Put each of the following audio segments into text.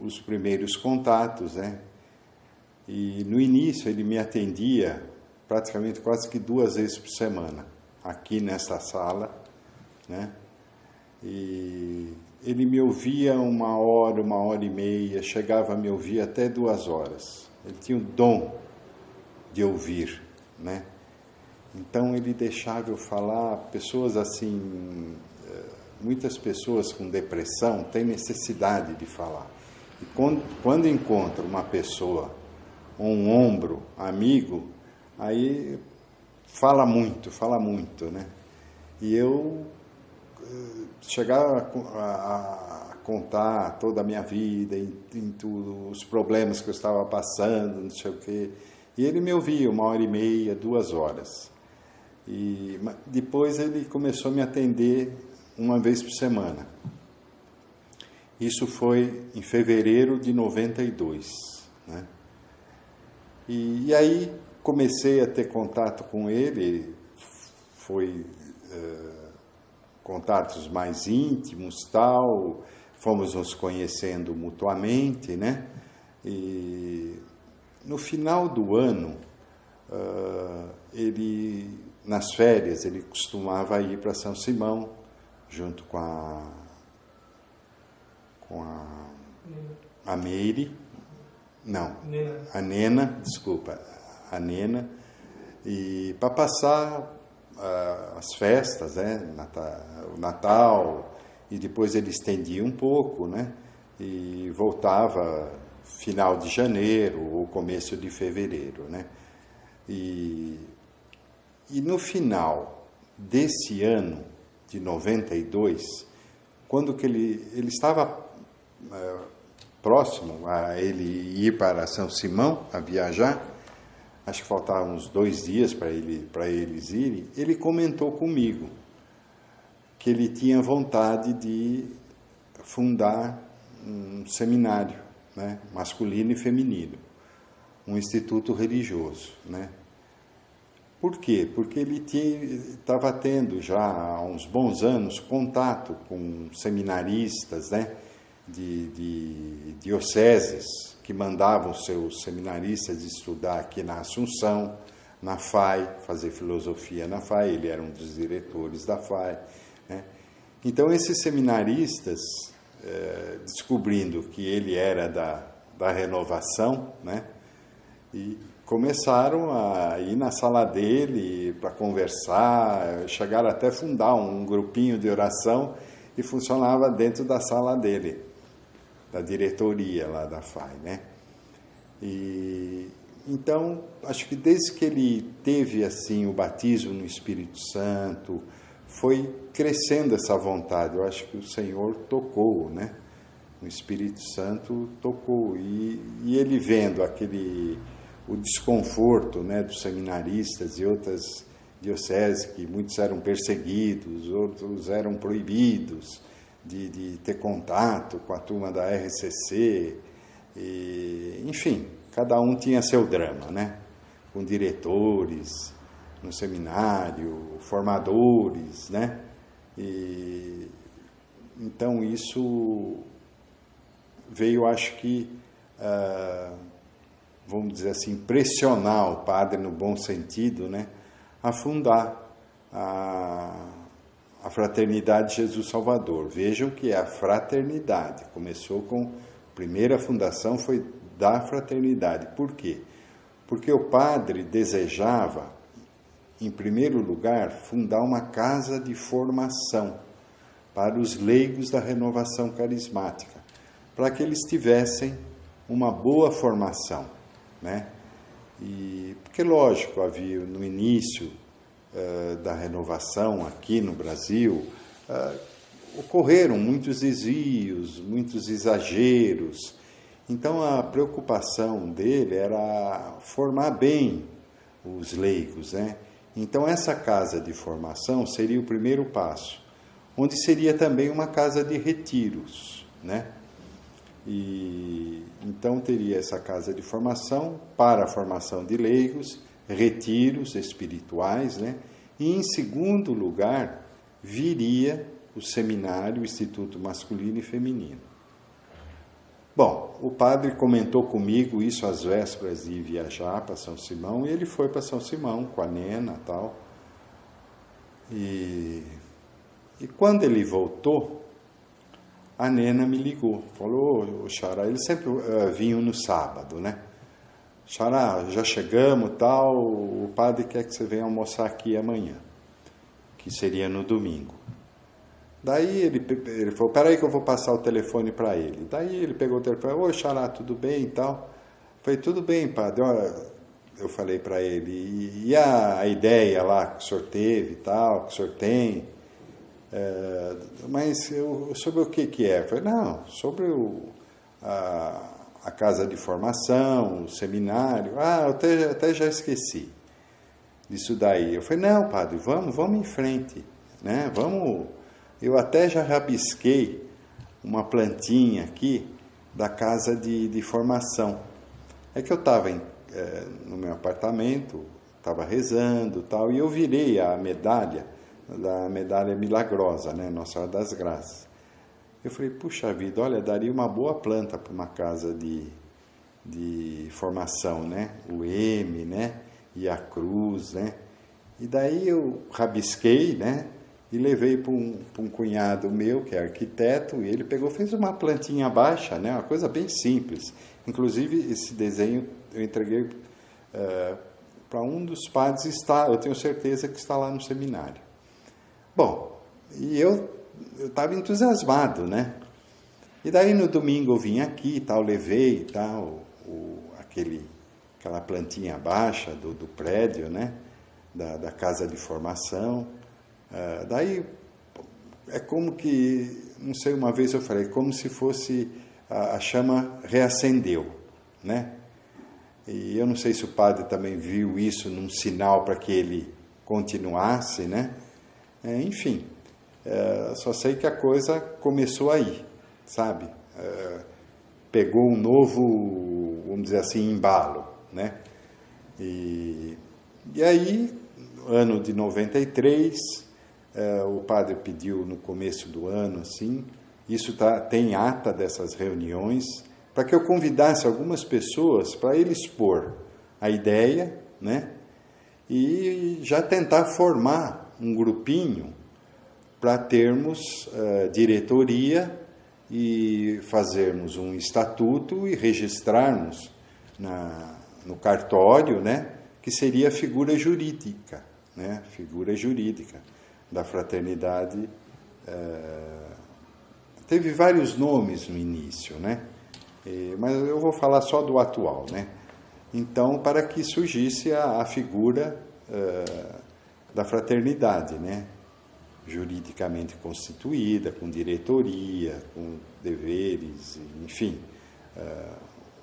os primeiros contatos, né? E no início ele me atendia praticamente quase que 2 vezes por semana, aqui nesta sala, né? E ele me ouvia 1 hora, 1h30, chegava a me ouvir até 2 horas. Ele tinha o dom de ouvir, né? Então ele deixava eu falar. Pessoas assim, muitas pessoas com depressão têm necessidade de falar. E quando encontra uma pessoa, um ombro amigo, aí fala muito, né? E eu chegava a contar toda a minha vida, em tudo, os problemas que eu estava passando, não sei o quê. E ele me ouvia 1h30, 2 horas. E depois ele começou a me atender 1 vez por semana. Isso foi em fevereiro de 92, né? E aí comecei a ter contato com ele, foi contatos mais íntimos, tal, fomos nos conhecendo mutuamente, né? E no final do ano, ele, nas férias, ele costumava ir para São Simão, junto com a Meire, não, Nena. A Nena, desculpa, a Nena, e para passar as festas, né, o Natal, e depois ele estendia um pouco, né, e voltava final de janeiro ou começo de fevereiro, né, e no final desse ano de 92, quando que ele estava próximo a ele ir para São Simão, a viajar, acho que faltavam uns 2 dias para eles irem, ele comentou comigo que ele tinha vontade de fundar um seminário, né, masculino e feminino, um instituto religioso, né? Por quê? Porque ele estava tendo já há uns bons anos contato com seminaristas, né, de dioceses que mandavam seus seminaristas estudar aqui na Assunção, na FAI, fazer filosofia na FAI. Ele era um dos diretores da FAI, né? Então esses seminaristas, descobrindo que ele era da renovação, né, e começaram a ir na sala dele para conversar, chegaram até a fundar um grupinho de oração e funcionava dentro da sala dele, da diretoria lá da FAI, né? E então, acho que desde que ele teve assim o batismo no Espírito Santo, foi crescendo essa vontade. Eu acho que o Senhor tocou, né? O Espírito Santo tocou, e ele vendo o desconforto, né, dos seminaristas e outras dioceses, que muitos eram perseguidos, outros eram proibidos de ter contato com a turma da RCC, e, enfim, cada um tinha seu drama, né? Com diretores no seminário, formadores, né? E então isso veio, acho que, vamos dizer assim, pressionar o padre no bom sentido, né, a fundar a Fraternidade Jesus Salvador. Vejam que é a fraternidade. Começou com, a primeira fundação foi da fraternidade. Por quê? Porque o padre desejava, em primeiro lugar, fundar uma casa de formação para os leigos da renovação carismática, para que eles tivessem uma boa formação, né? E porque, lógico, havia no início da renovação aqui no Brasil, ocorreram muitos desvios, muitos exageros. Então a preocupação dele era formar bem os leigos, né? Então essa casa de formação seria o primeiro passo, onde seria também uma casa de retiros, né? E então teria essa casa de formação para a formação de leigos, retiros espirituais, né? E em segundo lugar viria o seminário, o Instituto Masculino e Feminino. Bom, o padre comentou comigo isso às vésperas de viajar para São Simão, e ele foi para São Simão com a Nena e tal. E quando ele voltou, a Nena me ligou, falou: ô Xará, eles sempre vinham no sábado, né? Xará, já chegamos, tal, o padre quer que você venha almoçar aqui amanhã, que seria no domingo. Daí ele falou: peraí que eu vou passar o telefone para ele. Daí ele pegou o telefone: oi Xará, tudo bem e tal? Eu falei: tudo bem, padre. Olha, eu falei para ele: e a ideia lá que o senhor teve e tal, que o senhor tem? Mas sobre o que é? Eu falei: não, sobre a casa de formação, o seminário. Eu até já esqueci disso daí. Eu falei: não, padre, vamos em frente, né? Vamos. Eu até já rabisquei uma plantinha aqui da casa de formação. É que eu estava no meu apartamento, estava rezando e tal, e eu virei a medalha, da medalha milagrosa, né? Nossa Senhora das Graças. Eu falei: puxa vida, olha, daria uma boa planta para uma casa de formação, né? O M, né? E a cruz, né? E daí eu rabisquei, né? E levei para um cunhado meu, que é arquiteto, e ele pegou, fez uma plantinha baixa, né? Uma coisa bem simples. Inclusive, esse desenho eu entreguei para um dos padres, eu tenho certeza que está lá no seminário. Bom, e eu estava entusiasmado, né? E daí no domingo eu vim aqui e tal, levei tal, aquela plantinha baixa do prédio, né? Da casa de formação. Daí é como que, não sei, uma vez eu falei, como se fosse a chama reacendeu, né? E eu não sei se o padre também viu isso num sinal para que ele continuasse, né? Enfim, só sei que a coisa começou aí, sabe? Pegou um novo, vamos dizer assim, embalo, né? E aí, ano de 93, o padre pediu no começo do ano, assim, isso tem ata dessas reuniões, para que eu convidasse algumas pessoas para ele expor a ideia, né? E já tentar formar um grupinho para termos diretoria e fazermos um estatuto e registrarmos no cartório, né? Que seria a figura jurídica, né? Figura jurídica da fraternidade. Teve vários nomes no início, né? Mas eu vou falar só do atual, né? Então, para que surgisse a figura da fraternidade, né? Juridicamente constituída, com diretoria, com deveres, enfim,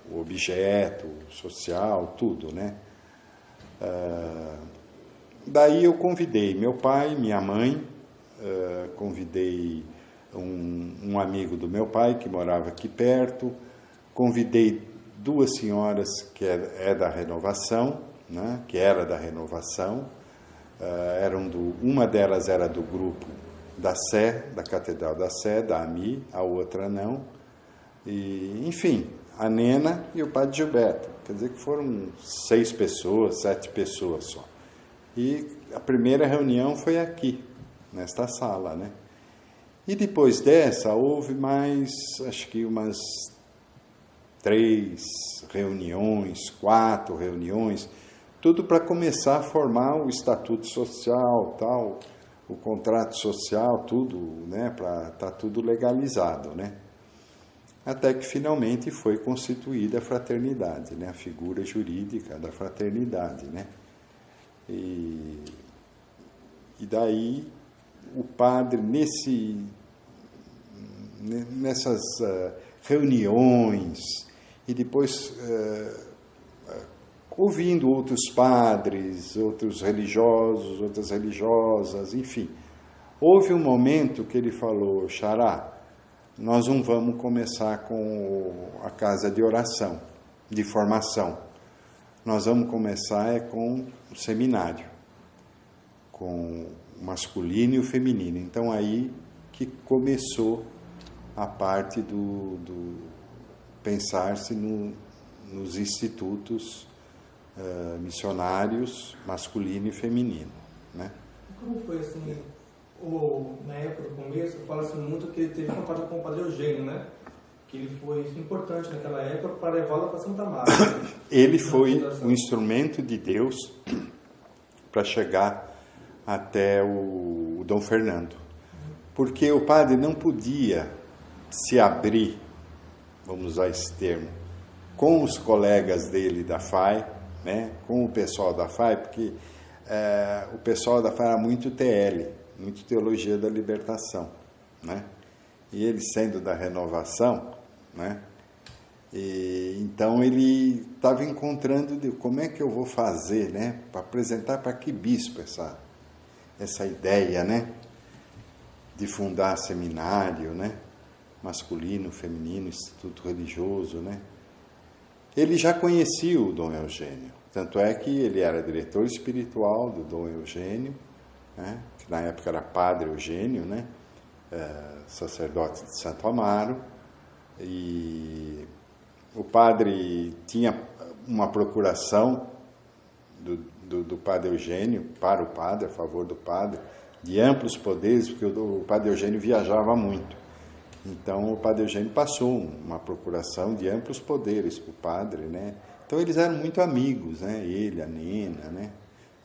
o objeto social, tudo, né? Daí eu convidei meu pai, minha mãe, convidei um amigo do meu pai que morava aqui perto, convidei duas senhoras que da Renovação, né, que era da Renovação, uma delas era do grupo da Sé, da Catedral da Sé, da AMI, a outra não, e, enfim, a Nena e o padre Gilberto, quer dizer que foram 6 pessoas, 7 pessoas só. E a primeira reunião foi aqui, nesta sala, né? E depois dessa, houve mais, acho que umas 3 reuniões, 4 reuniões, tudo para começar a formar o estatuto social, tal, o contrato social, tudo, né? Para estar tudo legalizado, né? Até que finalmente foi constituída a fraternidade, né? A figura jurídica da fraternidade, né? E daí o padre, nessas reuniões, e depois ouvindo outros padres, outros religiosos, outras religiosas, enfim, houve um momento que ele falou: Xará, nós não vamos começar com a casa de oração, de formação. Nós vamos começar com o seminário, com o masculino e o feminino. Então, aí que começou a parte pensar-se nos institutos missionários masculino e feminino, né? Como foi assim, na época, no começo, fala-se muito que ele teve contato com o Padre Eugênio, né? Que ele foi importante naquela época para levá-la para Santa Marta. Ele foi um instrumento de Deus para chegar até o Dom Fernando. Porque o padre não podia se abrir, vamos usar esse termo, com os colegas dele da FAI, né, com o pessoal da FAI, porque o pessoal da FAI era muito TL, muito Teologia da Libertação, né? E ele sendo da Renovação, né? E, então ele estava encontrando como é que eu vou fazer, né, para apresentar para que bispo essa ideia, né, de fundar seminário, né, masculino, feminino, instituto religioso, né? Ele já conhecia o Dom Eugênio, tanto é que ele era diretor espiritual do Dom Eugênio, né, que na época era Padre Eugênio, né, sacerdote de Santo Amaro, e o padre tinha uma procuração do Padre Eugênio para o padre, a favor do padre, de amplos poderes, porque o Padre Eugênio viajava muito. Então, o Padre Eugênio passou uma procuração de amplos poderes para o padre, né? Então, eles eram muito amigos, né? Ele, a Nena, né?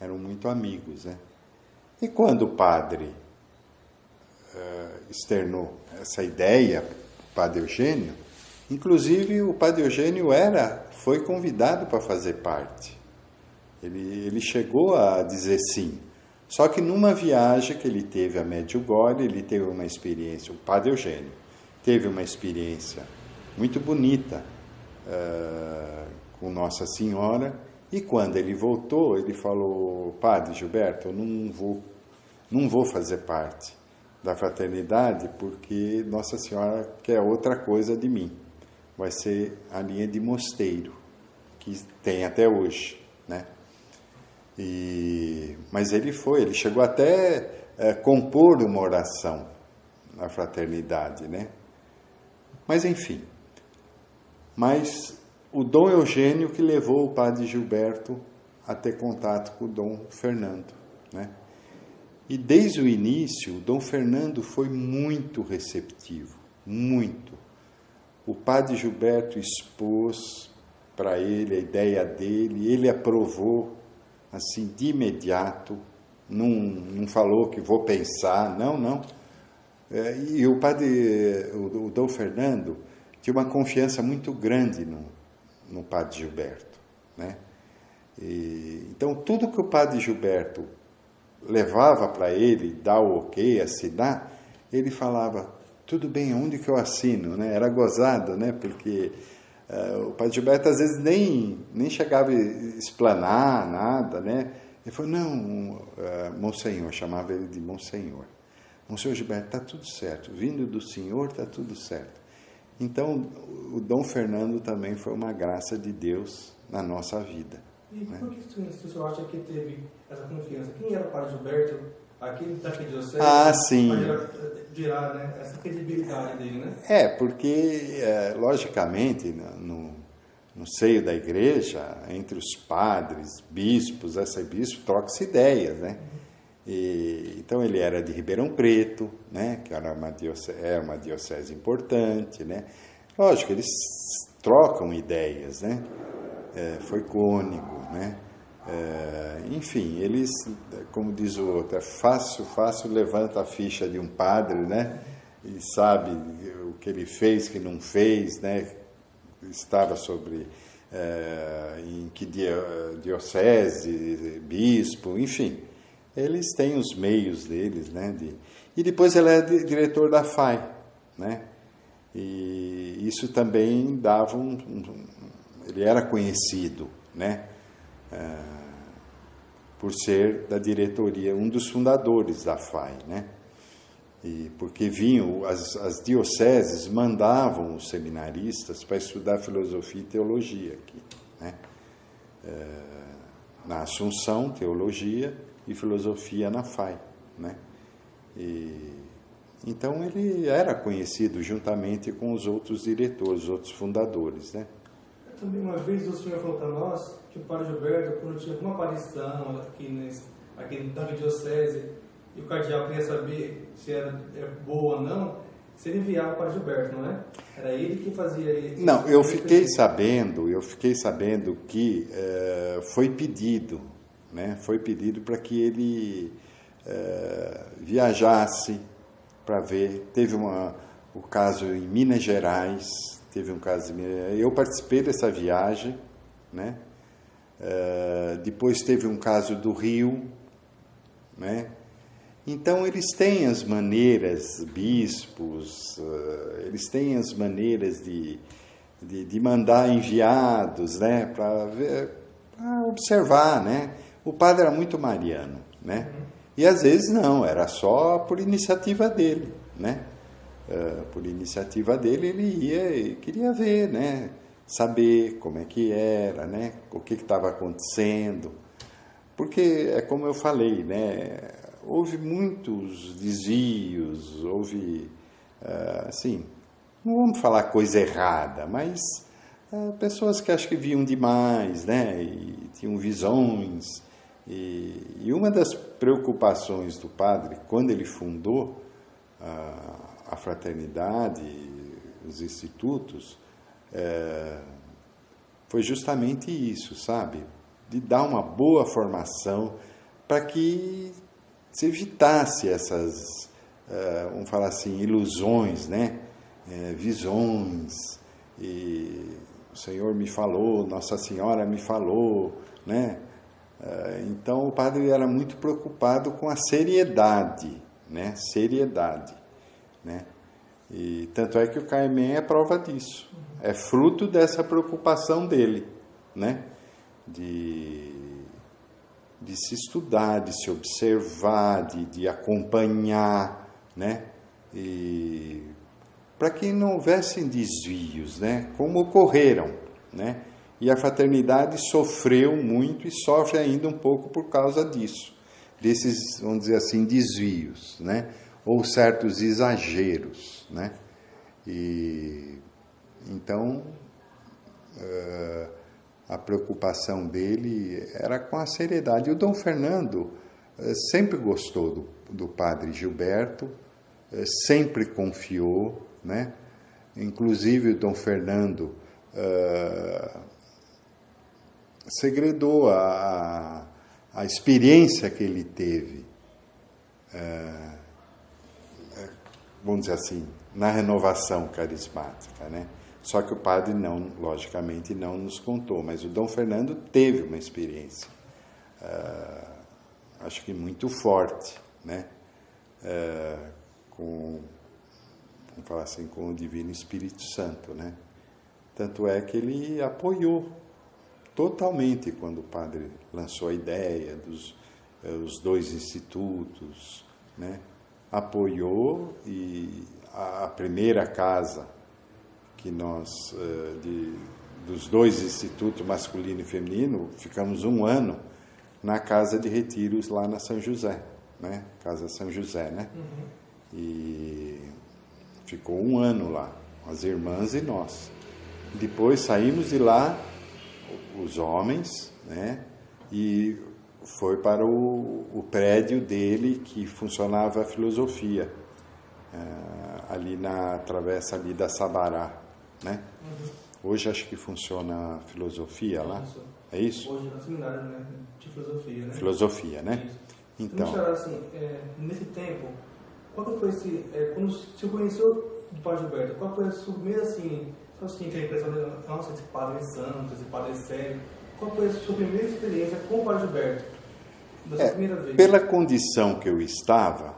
Eram muito amigos, né? E quando o padre externou essa ideia, o Padre Eugênio, inclusive o Padre Eugênio foi convidado para fazer parte. Ele chegou a dizer sim. Só que numa viagem que ele teve a Medjugorje, ele teve uma experiência, o Padre Eugênio teve uma experiência muito bonita com Nossa Senhora, e quando ele voltou, ele falou: Padre Gilberto, eu não vou fazer parte da fraternidade porque Nossa Senhora quer outra coisa de mim. Vai ser a linha de mosteiro, que tem até hoje, né? Mas ele chegou até compor uma oração na fraternidade, né? Mas enfim, o Dom Eugênio que levou o Padre Gilberto a ter contato com o Dom Fernando, né? E desde o início, o Dom Fernando foi muito receptivo, muito. O Padre Gilberto expôs para ele a ideia dele, ele aprovou assim de imediato, não falou que vou pensar, não. E o Dom Fernando tinha uma confiança muito grande no Padre Gilberto, né? Então, tudo que o Padre Gilberto levava para ele, dar o ok, assinar, ele falava: tudo bem, onde que eu assino, né? Era gozado, né? Porque o Padre Gilberto às vezes nem chegava a explanar nada, né? Ele falou: não, Monsenhor, chamava ele de Monsenhor. Monsenhor Gilberto, está tudo certo, vindo do Senhor está tudo certo. Então, o Dom Fernando também foi uma graça de Deus na nossa vida. E por que o senhor acha que teve essa confiança? Quem era o Padre Gilberto? Aquele da diocese? Sim. Para gerar, né, essa credibilidade dele, né? Porque, logicamente, no seio da igreja, entre os padres, bispos, arcebispos, troca-se ideias, né? Então, ele era de Ribeirão Preto, né? Que era uma diocese importante, né? Lógico, eles trocam ideias, né? Foi cônego, né? Enfim, eles, como diz o outro, fácil, levanta a ficha de um padre, né? E sabe o que ele fez, que não fez, né? Estava sobre em que diocese, bispo, enfim. Eles têm os meios deles, né? E depois ele é diretor da FAI, né? E isso também dava ele era conhecido, né? Por ser da diretoria, um dos fundadores da FAI, né? Porque vinham, as dioceses mandavam os seminaristas para estudar filosofia e teologia aqui, né? Na Assunção, teologia, e filosofia na FAI, né? Então ele era conhecido juntamente com os outros diretores, os outros fundadores, né? Também uma vez o senhor falou para nós que o Padre Gilberto, quando tinha alguma aparição aqui na diocese, e o cardeal queria saber se era boa ou não, se ele enviava o Padre Gilberto, não é? Era ele que fazia isso? Não, eu fiquei sabendo que foi pedido, né? Foi pedido para que ele viajasse para ver. Teve o caso em Minas Gerais, eu participei dessa viagem, né? Depois teve um caso do Rio, né? Então eles têm as maneiras, bispos, eles têm as maneiras de mandar enviados, né? Para observar, né? O padre era muito mariano, né? E às vezes não, era só por iniciativa dele, né? Por iniciativa dele ele ia e queria ver, né? Saber como é que era, né? O que estava acontecendo, porque é como eu falei, né? Houve muitos desvios, houve, assim, não vamos falar coisa errada, mas pessoas que acho que viam demais, né? E tinham visões. E uma das preocupações do padre, quando ele fundou a fraternidade, os institutos, foi justamente isso, sabe? De dar uma boa formação para que se evitasse essas, vamos falar assim, ilusões, né? Visões, e o Senhor me falou, Nossa Senhora me falou, né? Então o padre era muito preocupado com a seriedade, né? Seriedade, né? E tanto é que o Caimém é prova disso, é fruto dessa preocupação dele, né? De se estudar, de se observar, de acompanhar, né? E para que não houvessem desvios, né? Como ocorreram, né? E a fraternidade sofreu muito e sofre ainda um pouco por causa disso, desses, vamos dizer assim, desvios, né? Ou certos exageros, né? E então a preocupação dele era com a seriedade. O Dom Fernando sempre gostou do padre Gilberto, sempre confiou, né? Inclusive o Dom Fernando segredou a experiência que ele teve, vamos dizer assim, na renovação carismática, né? Só que o padre logicamente não nos contou, mas o Dom Fernando teve uma experiência, acho que muito forte, né? Vamos falar assim, com o Divino Espírito Santo, né? Tanto é que ele apoiou totalmente quando o padre lançou a ideia os dois institutos, né? Apoiou, e a primeira casa que nós, dos dois institutos, masculino e feminino, ficamos 1 ano na casa de retiros lá na São José, né? Casa São José, né? E ficou 1 ano lá, as irmãs e nós. Depois saímos de lá, os homens, né? E foi para o prédio dele, que funcionava a filosofia, ali na travessa ali da Sabará, né? Hoje acho que funciona a filosofia lá. É isso? Hoje é no seminário, né? De filosofia, né? Filosofia, né? Isso. Então, assim, nesse tempo, quando foi quando se conheceu do Padre Gilberto, qual foi a sua primeira, assim, aquela impressão de, nossa, esse padre é santo, esse padre é sério? Qual foi a sua primeira experiência com o Padre Gilberto? Da sua primeira vez? Pela condição que eu estava,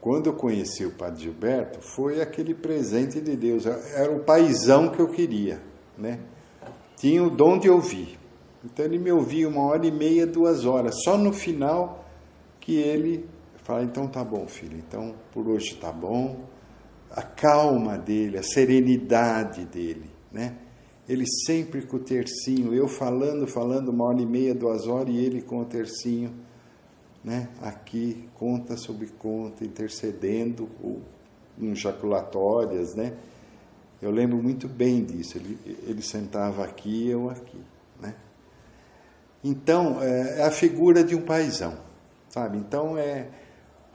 quando eu conheci o Padre Gilberto, foi aquele presente de Deus, era o paizão que eu queria, né? Tinha o dom de ouvir. Então ele me ouvia 1h30, 2 horas, só no final que ele fala, então tá bom, filho, então por hoje tá bom. A calma dele, a serenidade dele, né? Ele sempre com o tercinho, eu falando 1h30, 2 horas, e ele com o tercinho, né? Aqui, conta sobre conta, intercedendo, ou em jaculatórias, né? Eu lembro muito bem disso. Ele sentava aqui, eu aqui, né? Então, é a figura de um paizão, sabe? Então,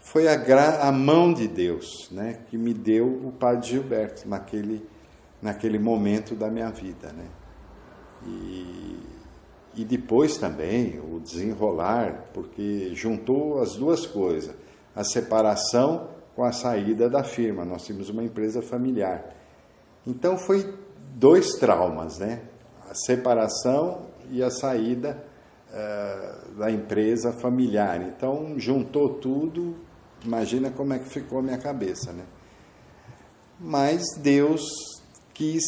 foi a mão de Deus, né, que me deu o Padre Gilberto naquele momento da minha vida, né? E depois também o desenrolar, porque juntou as duas coisas, a separação com a saída da firma. Nós tínhamos uma empresa familiar. Então foi 2 traumas, né? A separação e a saída da empresa familiar. Então juntou tudo, imagina como é que ficou a minha cabeça, né? Mas Deus quis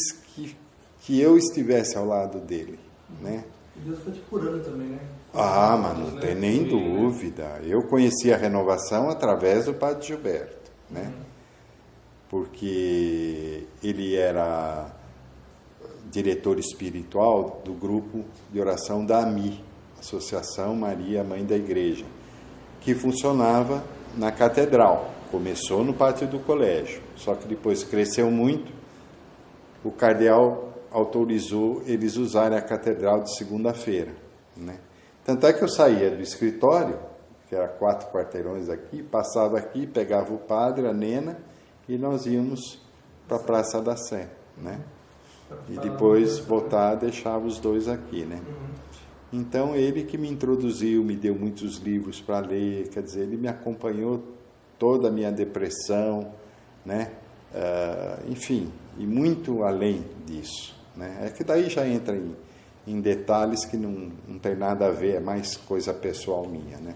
que eu estivesse ao lado dele, né? E Deus foi te curando também, né? Mas não tem nem dúvida. Eu conheci a renovação através do Padre Gilberto, né? Porque ele era diretor espiritual do grupo de oração da AMI, Associação Maria Mãe da Igreja, que funcionava na catedral. Começou no pátio do colégio, só que depois cresceu muito. O cardeal autorizou eles usarem a catedral de segunda-feira, né? Tanto é que eu saía do escritório, que era 4 quarteirões aqui, passava aqui, pegava o padre, a Nena, e nós íamos para a Praça da Sé, né? E depois voltar, deixava os 2 aqui, né? Então, ele que me introduziu, me deu muitos livros para ler, quer dizer, ele me acompanhou toda a minha depressão, né? Enfim, e muito além disso, né? É que daí já entra em detalhes que não tem nada a ver, é mais coisa pessoal minha, né?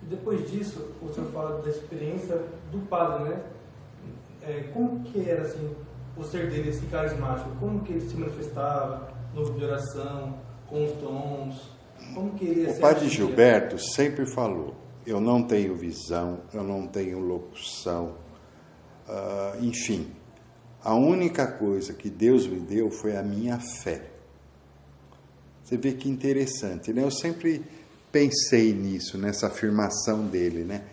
E depois disso, o senhor fala da experiência do padre, né? Como que era, assim, o ser dele, esse carismático? Como que ele se manifestava no grupo de oração, com os dons? Como que ele... O Padre Gilberto sempre falou, eu não tenho visão, eu não tenho locução, enfim, a única coisa que Deus me deu foi a minha fé. Você vê que interessante, né? Eu sempre pensei nisso, nessa afirmação dele, né?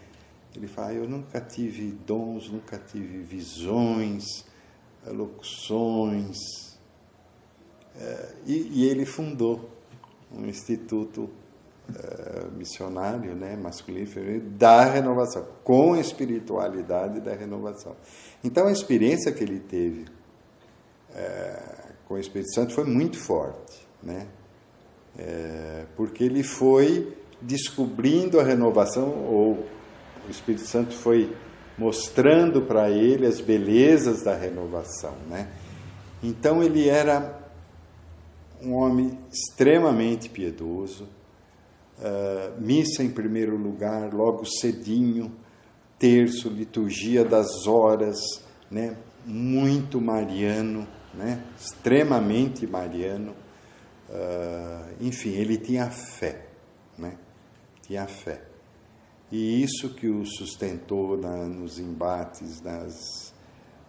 Ele fala, eu nunca tive dons, nunca tive visões, locuções, e ele fundou um instituto missionário, né, masculino e feminino, da renovação, com a espiritualidade da renovação. Então a experiência que ele teve com o Espírito Santo foi muito forte, né? Porque ele foi descobrindo a renovação, ou o Espírito Santo foi mostrando para ele as belezas da renovação, né? Então ele era um homem extremamente piedoso, missa em primeiro lugar, logo cedinho, terço, liturgia das horas, né? Muito mariano, né? Extremamente mariano. Enfim, ele tinha fé, né? Tinha fé. E isso que o sustentou nos embates,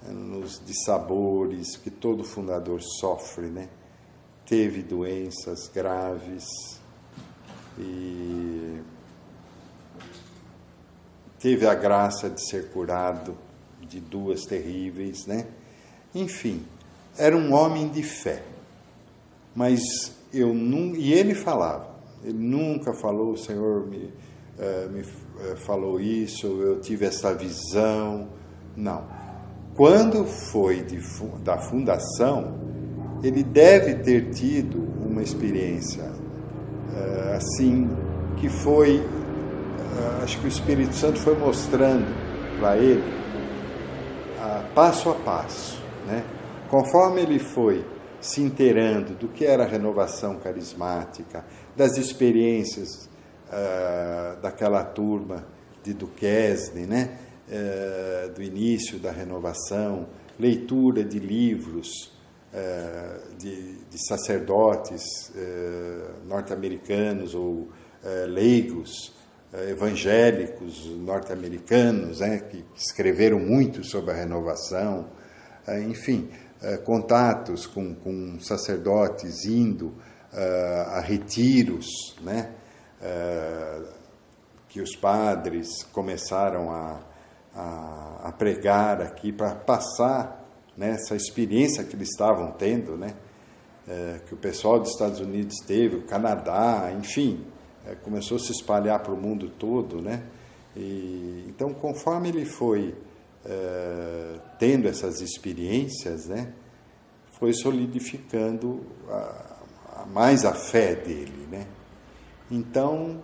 nos dissabores que todo fundador sofre, né? Teve doenças graves e teve a graça de ser curado de 2 terríveis, né? Enfim, era um homem de fé. Mas e ele falava, ele nunca falou, o Senhor me falou isso, eu tive essa visão. Não. Quando foi da fundação, ele deve ter tido uma experiência assim, que foi, acho que o Espírito Santo foi mostrando para ele, passo a passo, né? Conforme ele foi se inteirando do que era a renovação carismática, das experiências daquela turma de Duquesne, né? Do início da renovação, leitura de livros de sacerdotes norte-americanos ou leigos evangélicos norte-americanos, né? Que escreveram muito sobre a renovação, enfim, contatos com sacerdotes indo a retiros, né? que os padres começaram a pregar aqui para passar, né, essa experiência que eles estavam tendo, né, que o pessoal dos Estados Unidos teve, o Canadá, enfim, começou a se espalhar para o mundo todo, né? Então, conforme ele foi tendo essas experiências, né, foi solidificando mais a fé dele, né? Então,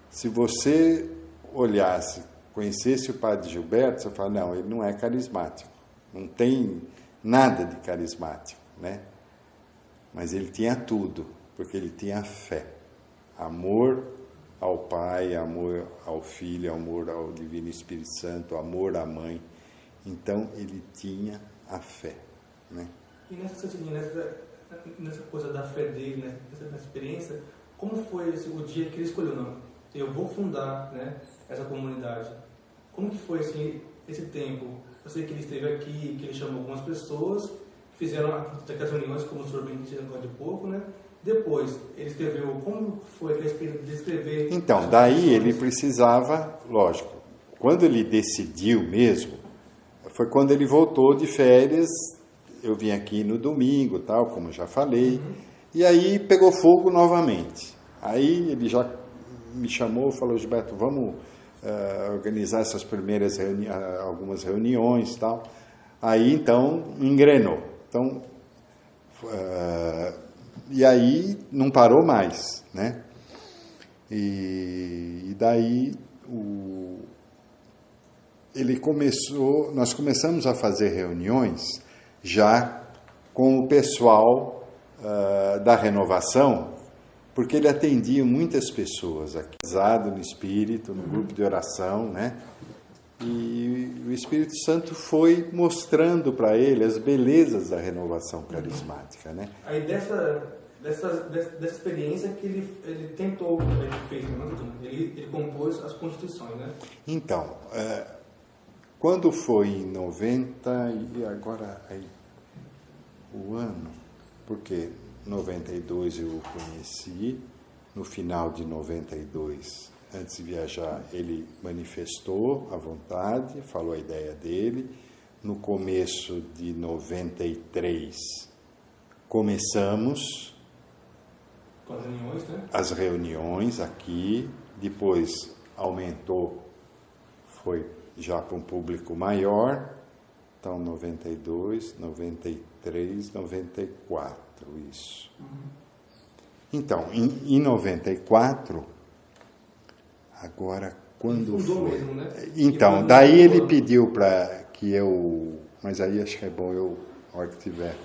se você olhasse, conhecesse o Padre Gilberto, você fala, não, ele não é carismático, não tem nada de carismático, né? Mas ele tinha tudo, porque ele tinha fé, amor ao Pai, amor ao Filho, amor ao Divino Espírito Santo, amor à Mãe. Então, ele tinha a fé, né? E nessa coisa da fé dele, nessa experiência, como foi o dia que ele escolheu, não, eu vou fundar, né, essa comunidade? Como que foi assim, esse tempo? Eu sei que ele esteve aqui, que ele chamou algumas pessoas, fizeram aquelas reuniões, como o senhor bem disse agora de pouco, né? Depois, ele escreveu, como foi a experiência de escrever? Então, daí ele precisava, lógico, quando ele decidiu mesmo, foi quando ele voltou de férias, eu vim aqui no domingo, tal, como eu já falei, e aí pegou fogo novamente. Aí ele já me chamou, falou, Gilberto, vamos organizar essas primeiras algumas reuniões, tal. Aí, então, engrenou. Então, e aí não parou mais, né? E daí nós começamos a fazer reuniões já com o pessoal da renovação, porque ele atendia muitas pessoas aqui, no espírito, no grupo de oração, né? E o Espírito Santo foi mostrando para ele as belezas da renovação carismática, né? Aí dessa experiência que ele tentou, ele fez, ele compôs as constituições, né? Então, quando foi em 90, e agora aí, o ano, porque 92 eu o conheci, no final de 92, antes de viajar, ele manifestou a vontade, falou a ideia dele. No começo de 93, começamos com as reuniões, né? As reuniões aqui, depois aumentou, foi já para um público maior, então 92, 93, 94, isso. Então, em 94, agora quando ele fundou foi? Mesmo, né? Então, daí ele pediu para que eu, mas aí acho que é bom eu, a hora que tiver,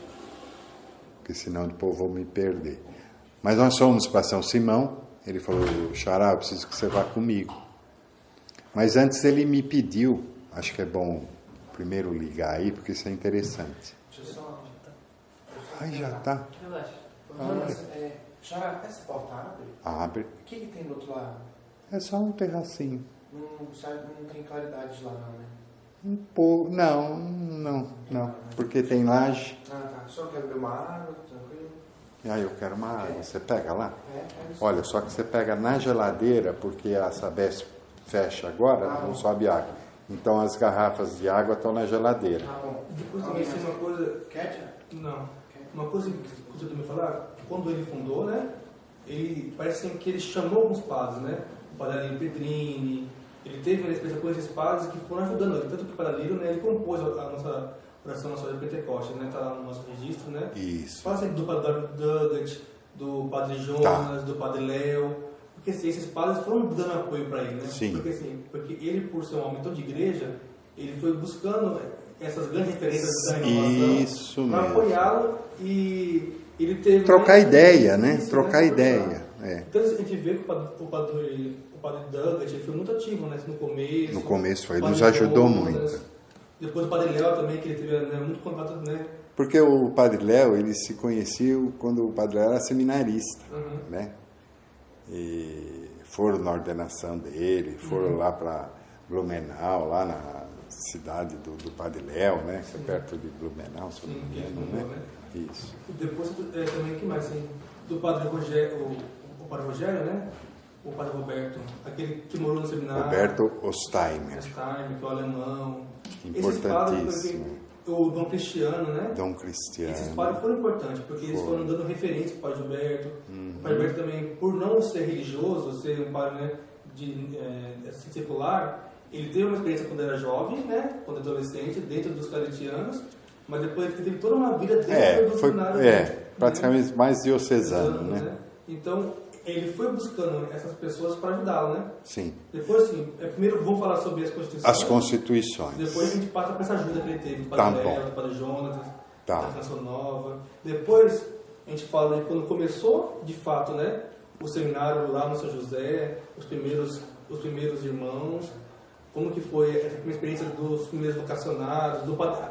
porque senão depois eu vou me perder. Mas nós fomos para São Simão, ele falou, Xará, eu preciso que você vá comigo. Mas antes ele me pediu, acho que é bom primeiro ligar aí, porque isso é interessante. Deixa eu só... Ai, já tá? Relaxa. Xará, essa porta abre? Abre. O que tem do outro lado? É só um terracinho. Não tem claridade lá não, né? Um pouco, não, porque tem laje. Ah, tá. Só quer beber uma água, tranquilo? Ah, eu quero uma água, você pega lá? É isso. Olha, só que você pega na geladeira, porque a Sabesp fecha agora, não sobe água. Então as garrafas de água estão na geladeira. Tá bom. Depois também tem uma coisa... Quer? Não. Uma coisa que você também falar, quando ele fundou, né? Ele parece que ele chamou alguns padres, né? O Padre Alírio Pedrini, ele teve uma experiência com esses padres que foram ajudando ele. Tanto que o Padre Alírio, né, ele compôs a nossa oração nacional de Pentecostes, né? Está lá no nosso registro, né? Isso. Fala sempre do Padre Douglas, do Padre Jonas, do Padre Léo, porque assim, esses padres foram dando apoio para ele, né? Sim. Porque ele, por ser um homem tão de igreja, ele foi buscando essas grandes referências da renovação para apoiá-lo, e ele teve... Trocar ideia, né? Trocar ideia. Então a gente vê que o padre Douglas, ele foi muito ativo, né? No começo. No começo foi, ele nos ajudou muito. Depois o Padre Léo também, que ele teve, né, muito contato, né? Porque o Padre Léo, ele se conheceu quando o Padre Léo era seminarista, né? E foram na ordenação dele, foram lá para Blumenau, lá na cidade do Padre Léo, né? Que é perto de Blumenau, se não me engano, né? Isso. E depois também, que mais, assim, do Padre Rogério, o Padre Rogério, né? o padre Roberto, aquele que morou no seminário. Roberto Ostheimer. Ostheimer, que é o alemão. Importantíssimo. O Dom Cristiano, né? Dom Cristiano. Esses padres foram importantes, porque eles foram dando referência para o Padre Gilberto. O Padre Gilberto também, por não ser religioso, ser um padre, né, assim, secular, ele teve uma experiência quando era jovem, né, quando adolescente, dentro dos claretianos, mas depois ele teve toda uma vida dentro do seminário. Praticamente mais diocesano, né? Então, ele foi buscando essas pessoas para ajudá-lo, né? Sim. Depois, assim, primeiro vamos falar sobre as constituições. As constituições. Depois a gente passa para essa ajuda que ele teve, do Padre Léo, do Padre Jonas, da Canção Nova. Depois a gente fala de quando começou, de fato, né, o seminário lá no São José, os primeiros irmãos, como que foi essa primeira experiência dos primeiros vocacionados,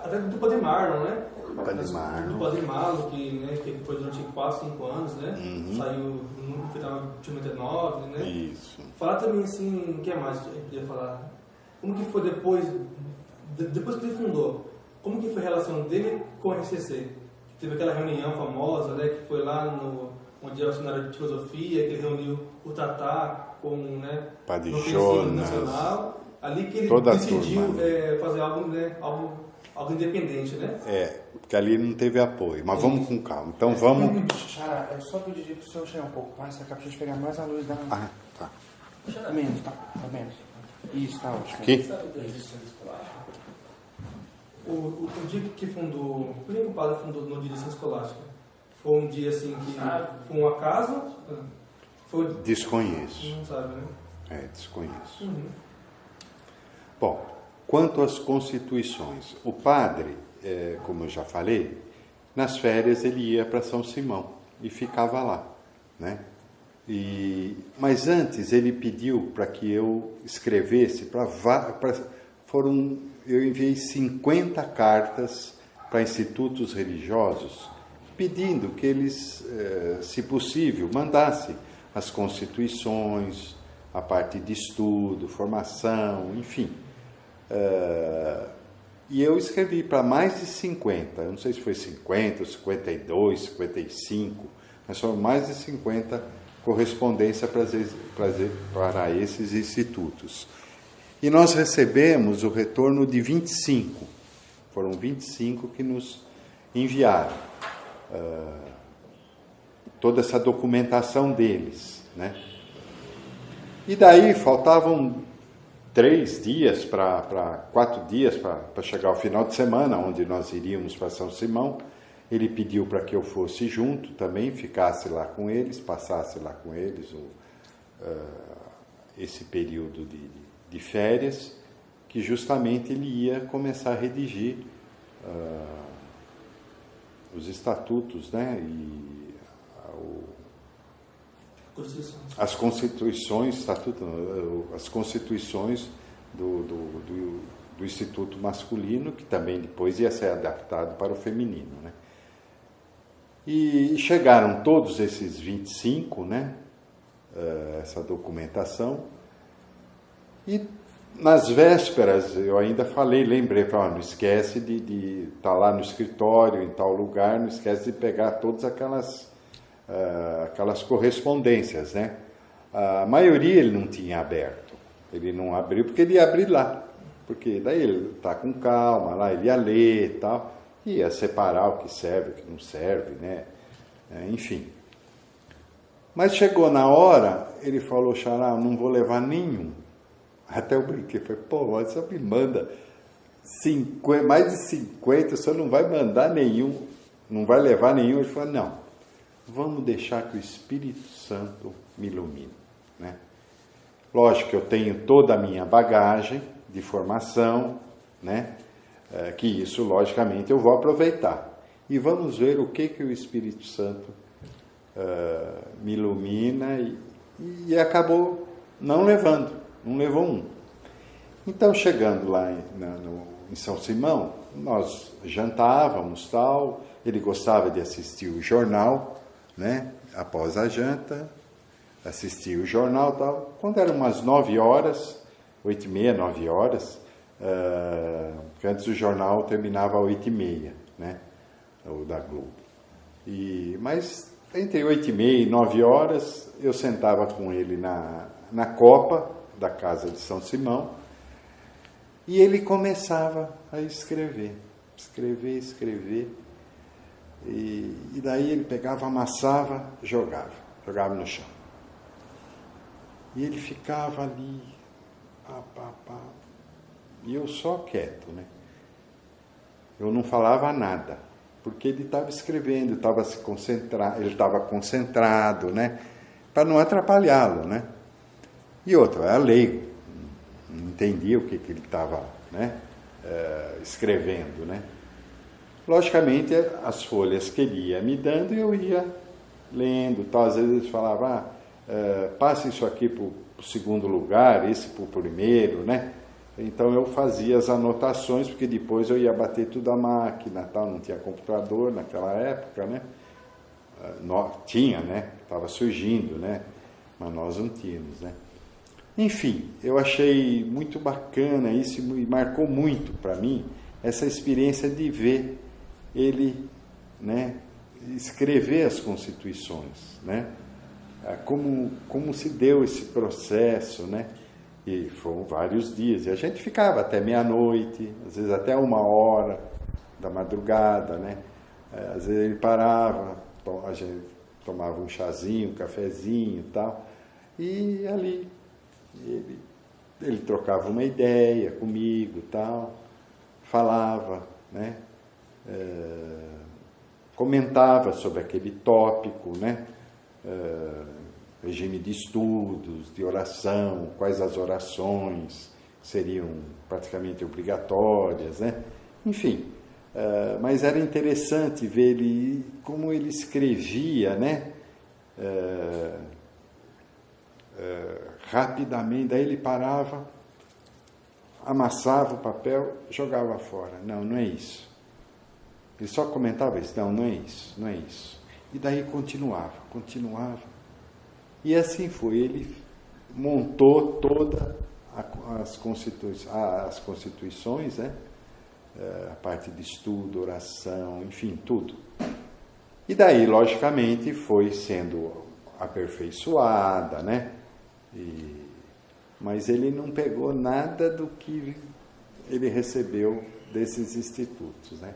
até do Padre Marlon, né? Do Padre Marlon, que foi durante 4, 5 anos, né? Saiu no final de 99, né? Isso. Falar também, assim, o que mais a gente podia falar? Como que foi depois que ele fundou, como que foi a relação dele com o RCC? Teve aquela reunião famosa, né? Que foi lá onde é o seminário de filosofia, que ele reuniu o Tatá com, né? Padre Jonas. Nacional. Ali que ele decidiu fazer algo, né, algo independente, né? Porque ali não teve apoio. Mas vamos com calma. Então vamos... Xará, eu só pedi para o senhor chegar um pouco mais, para a gente pegar mais a luz da... Ah, tá. Menos, tá menos. Isso, tá ótimo. Aqui? Isso. O dia que fundou... O dia que o padre fundou no dia de lição escolástica? Foi um dia, assim, que foi um acaso? Desconheço. Não sabe, né? Desconheço. Bom, quanto às constituições, o padre, como eu já falei, nas férias ele ia para São Simão e ficava lá, né? Mas antes ele pediu para que eu escrevesse eu enviei 50 cartas para institutos religiosos pedindo que eles, se possível, mandassem as constituições, a parte de estudo, formação, enfim. E eu escrevi para mais de 50, eu não sei se foi 50, 52, 55, mas foram mais de 50 correspondências para esses institutos. E nós recebemos o retorno de 25, foram 25 que nos enviaram toda essa documentação deles, né? E daí faltavam 4 dias para chegar ao final de semana, onde nós iríamos para São Simão. Ele pediu para que eu fosse junto também, ficasse lá com eles, passasse lá com eles esse período de férias, que justamente ele ia começar a redigir os estatutos, né? E as constituições, as constituições do Instituto Masculino, que também depois ia ser adaptado para o feminino, né? E chegaram todos esses 25, né? Essa documentação. E nas vésperas eu ainda lembrei, não esquece de estar lá no escritório, em tal lugar, não esquece de pegar todas aquelas correspondências, né? A maioria ele não tinha aberto, ele não abriu porque ele ia abrir lá, porque daí ele está com calma lá, ele ia ler e tal, ia separar o que serve, o que não serve, né? Enfim. Mas chegou na hora, ele falou: Xará, eu não vou levar nenhum. Até eu brinquei, falei: pô, mas você me manda mais de 50, você não vai mandar nenhum, não vai levar nenhum. Ele falou: não, vamos deixar que o Espírito Santo me ilumine, né? Lógico que eu tenho toda a minha bagagem de formação, né? Que isso, logicamente, eu vou aproveitar. E vamos ver o que o Espírito Santo me ilumina, e acabou não levou um. Então, chegando lá em São Simão, nós jantávamos, tal, ele gostava de assistir o jornal, né? Após a janta, assistia o jornal, tal. Quando eram umas 9 horas, 8h30, 9 horas, porque antes o jornal terminava às 8h30, né? O da Globo. Mas entre 8h30 e 9h, eu sentava com ele na copa da casa de São Simão e ele começava a escrever. E daí ele pegava, amassava, jogava no chão. E ele ficava ali, e eu só quieto, né? Eu não falava nada, porque ele estava escrevendo, ele estava concentrado, né? Para não atrapalhá-lo, né? E outro, era leigo, não entendia o que ele estava, né, escrevendo, né? Logicamente, as folhas que ele ia me dando, eu ia lendo, tal. Às vezes ele falava, passe isso aqui para o segundo lugar, esse para o primeiro, né? Então eu fazia as anotações, porque depois eu ia bater tudo à máquina, tal. Não tinha computador naquela época, né? Tinha, né? Estava surgindo, né? Mas nós não tínhamos, né? Enfim, eu achei muito bacana isso e marcou muito para mim essa experiência de ver ele, né, escrever as constituições, né? Como se deu esse processo, né? E foram vários dias, e a gente ficava até meia-noite, às vezes até 1h da madrugada, né? Às vezes ele parava, a gente tomava um chazinho, um cafezinho e tal, e ali ele trocava uma ideia comigo e tal, falava, né? Comentava sobre aquele tópico, né? Regime de estudos, de oração, quais as orações seriam praticamente obrigatórias, né? Enfim, mas era interessante ver como ele escrevia, né? Rapidamente, daí ele parava, amassava o papel, jogava fora. Não é isso. Ele só comentava isso. Não é isso. E daí continuava. E assim foi. Ele montou todas as constituições, né? A parte de estudo, oração, enfim, tudo. E daí, logicamente, foi sendo aperfeiçoada, né? Mas ele não pegou nada do que ele recebeu desses institutos, né?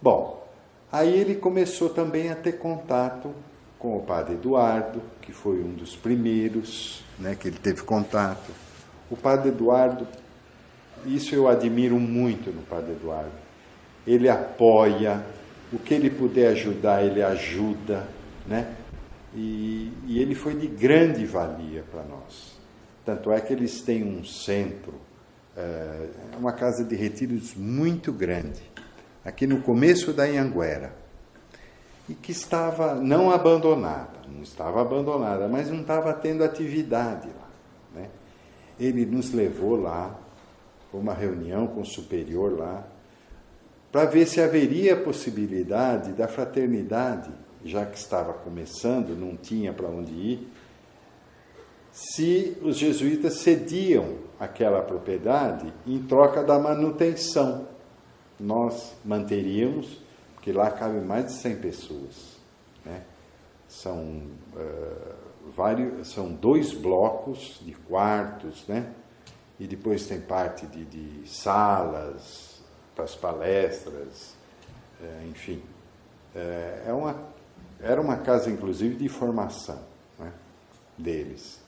Bom, aí ele começou também a ter contato com o padre Eduardo, que foi um dos primeiros, né, que ele teve contato. O padre Eduardo, isso eu admiro muito no padre Eduardo. Ele apoia, o que ele puder ajudar, ele ajuda, né? E ele foi de grande valia para nós. Tanto é que eles têm um centro, uma casa de retiros muito grande, aqui no começo da Anhanguera, e que estava não estava abandonada, mas não estava tendo atividade lá, né? Ele nos levou lá, para uma reunião com o superior lá, para ver se haveria possibilidade da fraternidade, já que estava começando, não tinha para onde ir, se os jesuítas cediam aquela propriedade em troca da manutenção. Nós manteríamos, porque lá cabem mais de 100 pessoas, né? São 2 blocos de quartos, né? E depois tem parte de salas para as palestras, enfim. Era uma casa, inclusive, de formação, né, deles.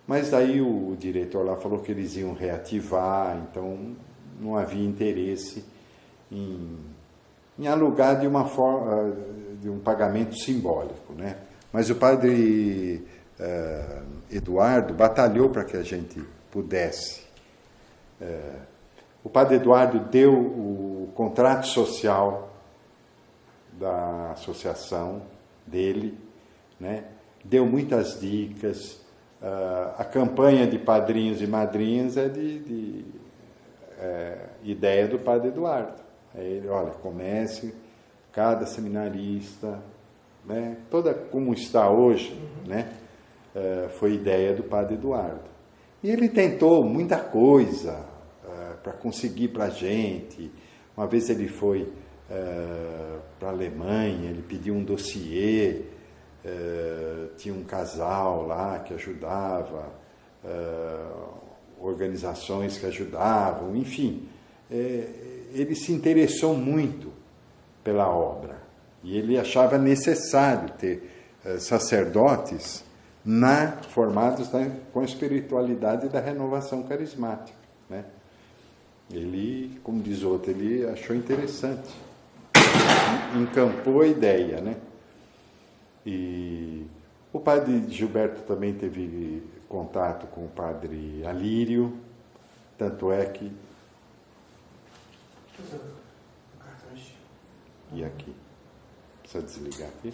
Mas daí o diretor lá falou que eles iam reativar, então não havia interesse em alugar de uma forma, de um pagamento simbólico, né? Mas o padre Eduardo batalhou para que a gente pudesse. O padre Eduardo deu o contrato social da associação dele, né? Deu muitas dicas. A campanha de padrinhos e madrinhas é de ideia do padre Eduardo. Ele, olha, comece cada seminarista, né? Toda como está hoje, né? Foi ideia do padre Eduardo. E ele tentou muita coisa para conseguir para a gente. Uma vez ele foi para a Alemanha, ele pediu um dossiê tinha um casal lá que ajudava, organizações que ajudavam, enfim. Ele se interessou muito pela obra e ele achava necessário ter sacerdotes formados com a espiritualidade da renovação carismática, né? Ele, como diz outro, ele achou interessante, encampou a ideia, né? E o padre Gilberto também teve contato com o padre Alírio, tanto é que... E aqui? Precisa desligar aqui?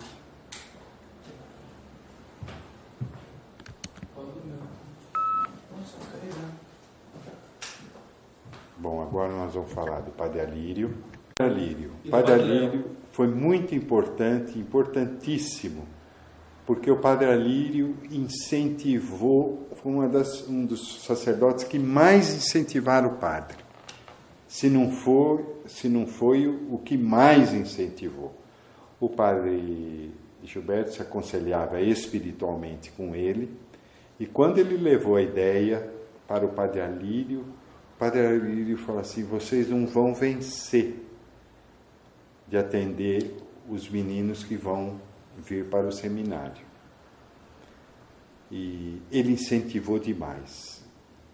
Bom, agora nós vamos falar do padre Alírio. Padre Alírio foi muito importante, importantíssimo, porque o padre Alírio incentivou, foi um dos sacerdotes que mais incentivaram o padre. Se não foi o que mais incentivou. O padre Gilberto se aconselhava espiritualmente com ele, e quando ele levou a ideia para o padre Alírio falou assim: vocês não vão vencer de atender os meninos que vão vir para o seminário. E ele incentivou demais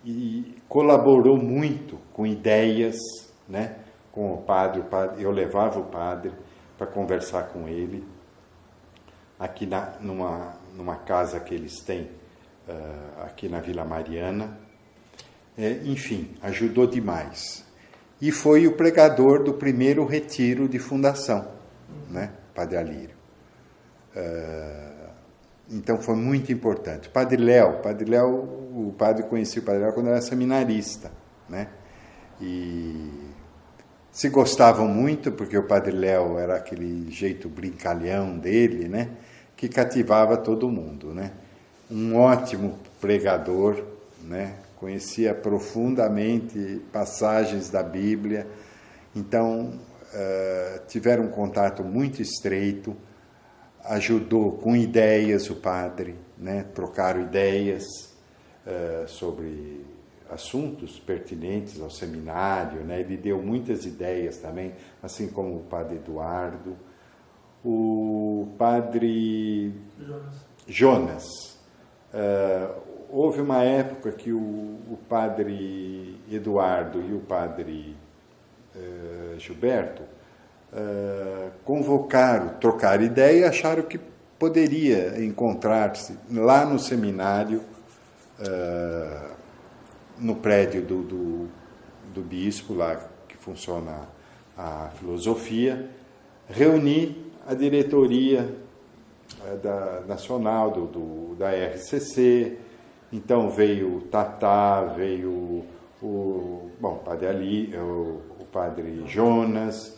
e colaborou muito com ideias, né, com o padre. Eu levava o padre para conversar com ele aqui numa casa que eles têm aqui na Vila Mariana. Enfim, ajudou demais. E foi o pregador do primeiro retiro de fundação, né, Padre Alírio. Então foi muito importante. Padre Léo, o padre conhecia o Padre Léo quando era seminarista, né? E se gostavam muito, porque o Padre Léo era aquele jeito brincalhão dele, né, que cativava todo mundo, né? Um ótimo pregador, né? Conhecia profundamente passagens da Bíblia, então tiveram um contato muito estreito, ajudou com ideias o padre, né? Trocaram ideias sobre assuntos pertinentes ao seminário, né? Ele deu muitas ideias também, assim como o padre Eduardo, o padre Jonas. Houve uma época que o padre Eduardo e o padre Gilberto trocaram ideia e acharam que poderia encontrar-se lá no seminário, no prédio do bispo, lá que funciona a filosofia, reunir a diretoria nacional da RCC. Então veio o Tatá, veio o padre Jonas,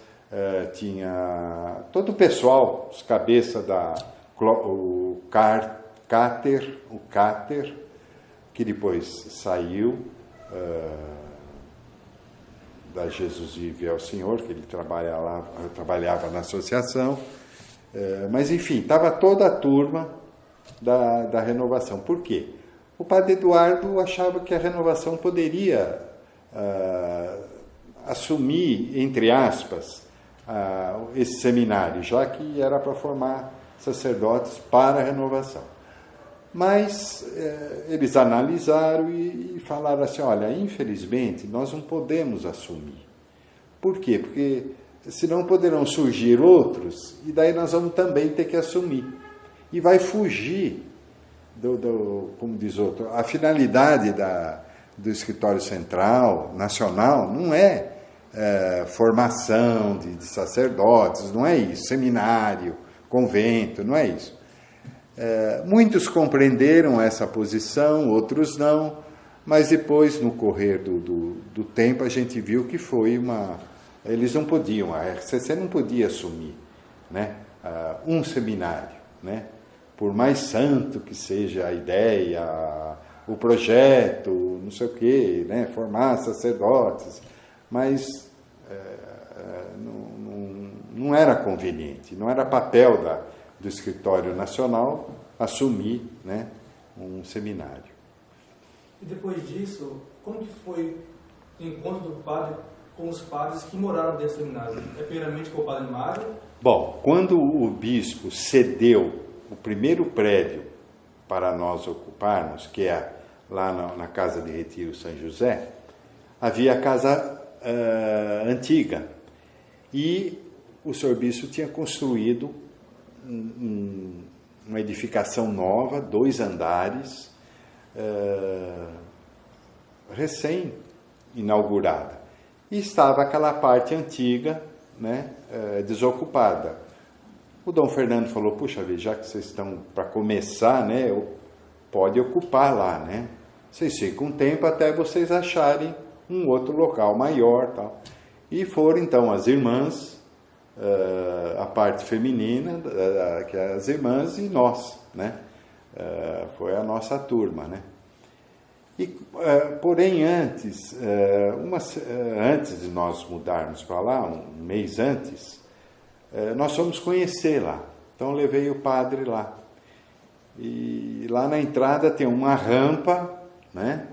tinha todo o pessoal, os cabeças o Cáter, que depois saiu da Jesus Vive ao Senhor, que ele trabalhava na associação, mas enfim, estava toda a turma da renovação. Por quê? O padre Eduardo achava que a renovação poderia assumir, entre aspas, esse seminário, já que era para formar sacerdotes para a renovação. Mas eles analisaram e falaram assim: olha, infelizmente nós não podemos assumir. Por quê? Porque senão poderão surgir outros e daí nós vamos também ter que assumir. E vai fugir como diz outro, a finalidade do escritório central, nacional, não é formação de sacerdotes, não é isso, seminário, convento, não é isso. Muitos compreenderam essa posição, outros não, mas depois, no correr do tempo, a gente viu que foi eles não podiam, a RCC não podia assumir, né, um seminário, né? Por mais santo que seja a ideia, o projeto, não sei o quê, né, formar sacerdotes, mas não era conveniente, não era papel do escritório nacional, assumi, né, um seminário. E depois disso, como que foi o encontro do padre com os padres que moraram dentro do seminário? É primeiramente com o padre Mário? Bom, quando o bispo cedeu o primeiro prédio para nós ocuparmos, que é lá na Casa de Retiro São José, havia a casa antiga. E o senhor bispo tinha construído uma edificação nova, 2 andares, recém-inaugurada. E estava aquela parte antiga, né, desocupada. O Dom Fernando falou, puxa vida, já que vocês estão para começar, né, pode ocupar lá, né? Vocês ficam um tempo até vocês acharem um outro local maior, tal. E foram então as irmãs, a parte feminina, que é as irmãs e nós, né? Foi a nossa turma, né? E, porém, antes de nós mudarmos para lá, um mês antes, nós fomos conhecer lá. Então, levei o padre lá. E lá na entrada tem uma rampa, né?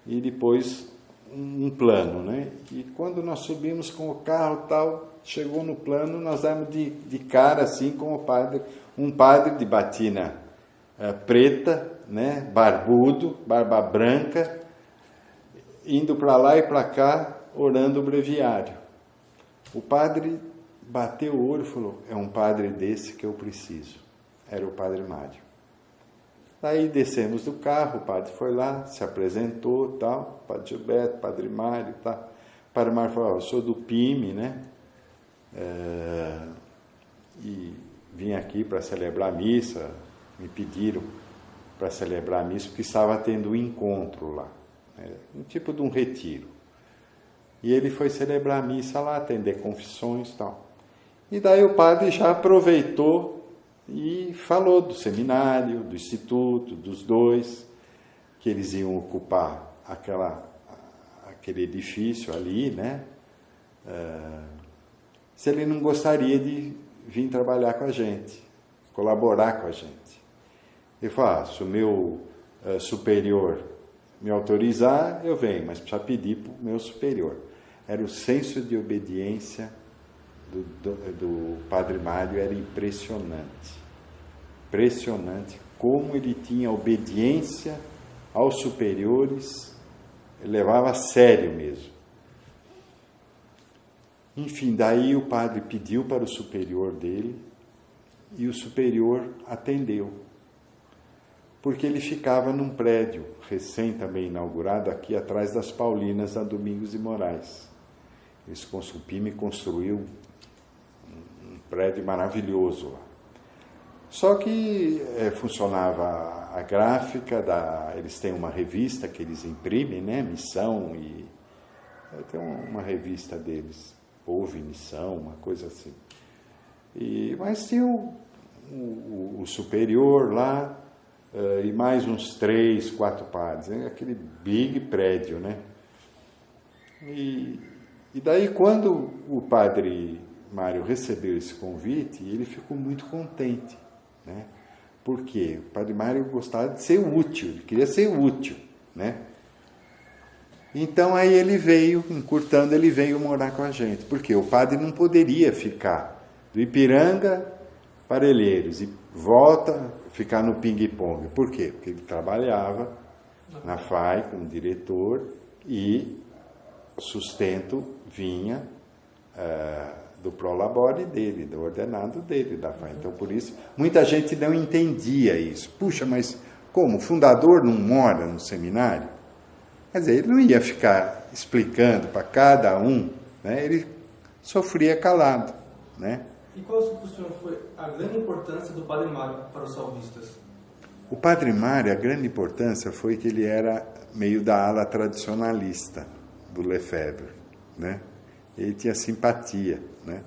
E depois um plano, né? E quando nós subimos com o carro tal, chegou no plano, nós damos de cara assim com o padre, um padre de batina preta, né, barbudo, barba branca, indo para lá e para cá, orando o breviário. O padre bateu o olho e falou, é um padre desse que eu preciso. Era o padre Mário. Daí descemos do carro, o padre foi lá, se apresentou, tal, padre Gilberto, padre Mário, tal. O padre Mário falou, eu sou do PIME, né, e vim aqui para celebrar a missa, me pediram para celebrar a missa, porque estava tendo um encontro lá, né? Um tipo de um retiro. E ele foi celebrar a missa lá, atender confissões e tal. E daí o padre já aproveitou e falou do seminário, do instituto, dos 2, que eles iam ocupar aquele edifício ali, né? Se ele não gostaria de vir trabalhar com a gente, colaborar com a gente. Ele falou, se o meu superior me autorizar, eu venho, mas precisa pedir para o meu superior. Era o senso de obediência do padre Mário, era impressionante. Impressionante como ele tinha obediência aos superiores, ele levava a sério mesmo. Enfim, daí o padre pediu para o superior dele e o superior atendeu. Porque ele ficava num prédio recém também inaugurado aqui atrás das Paulinas, na Domingos de Moraes. O PIME construiu um prédio maravilhoso lá. Só que funcionava a gráfica, eles têm uma revista que eles imprimem, né? Missão, e tem uma revista deles, Povo e Missão, uma coisa assim. Mas tinha o superior lá, e mais uns 3, 4 padres, aquele big prédio, né? E daí, quando o padre Mário recebeu esse convite, ele ficou muito contente, né? Porque o padre Mário gostava de ser útil, ele queria ser útil, né? Então, aí ele veio, encurtando, ele veio morar com a gente, porque o padre não poderia ficar do Ipiranga para Parelheiros e ficar no ping-pong. Por quê? Porque ele trabalhava na FAI como diretor e o sustento vinha do prolabore dele, do ordenado dele, da FAI. Então, por isso, muita gente não entendia isso. Puxa, mas como? O fundador não mora no seminário? Quer dizer, ele não ia ficar explicando para cada um, né? Ele sofria calado, né? E qual, para o senhor, foi a grande importância do padre Mário para os salvistas? O padre Mário, a grande importância foi que ele era meio da ala tradicionalista do Lefebvre, né? Ele tinha simpatia, né?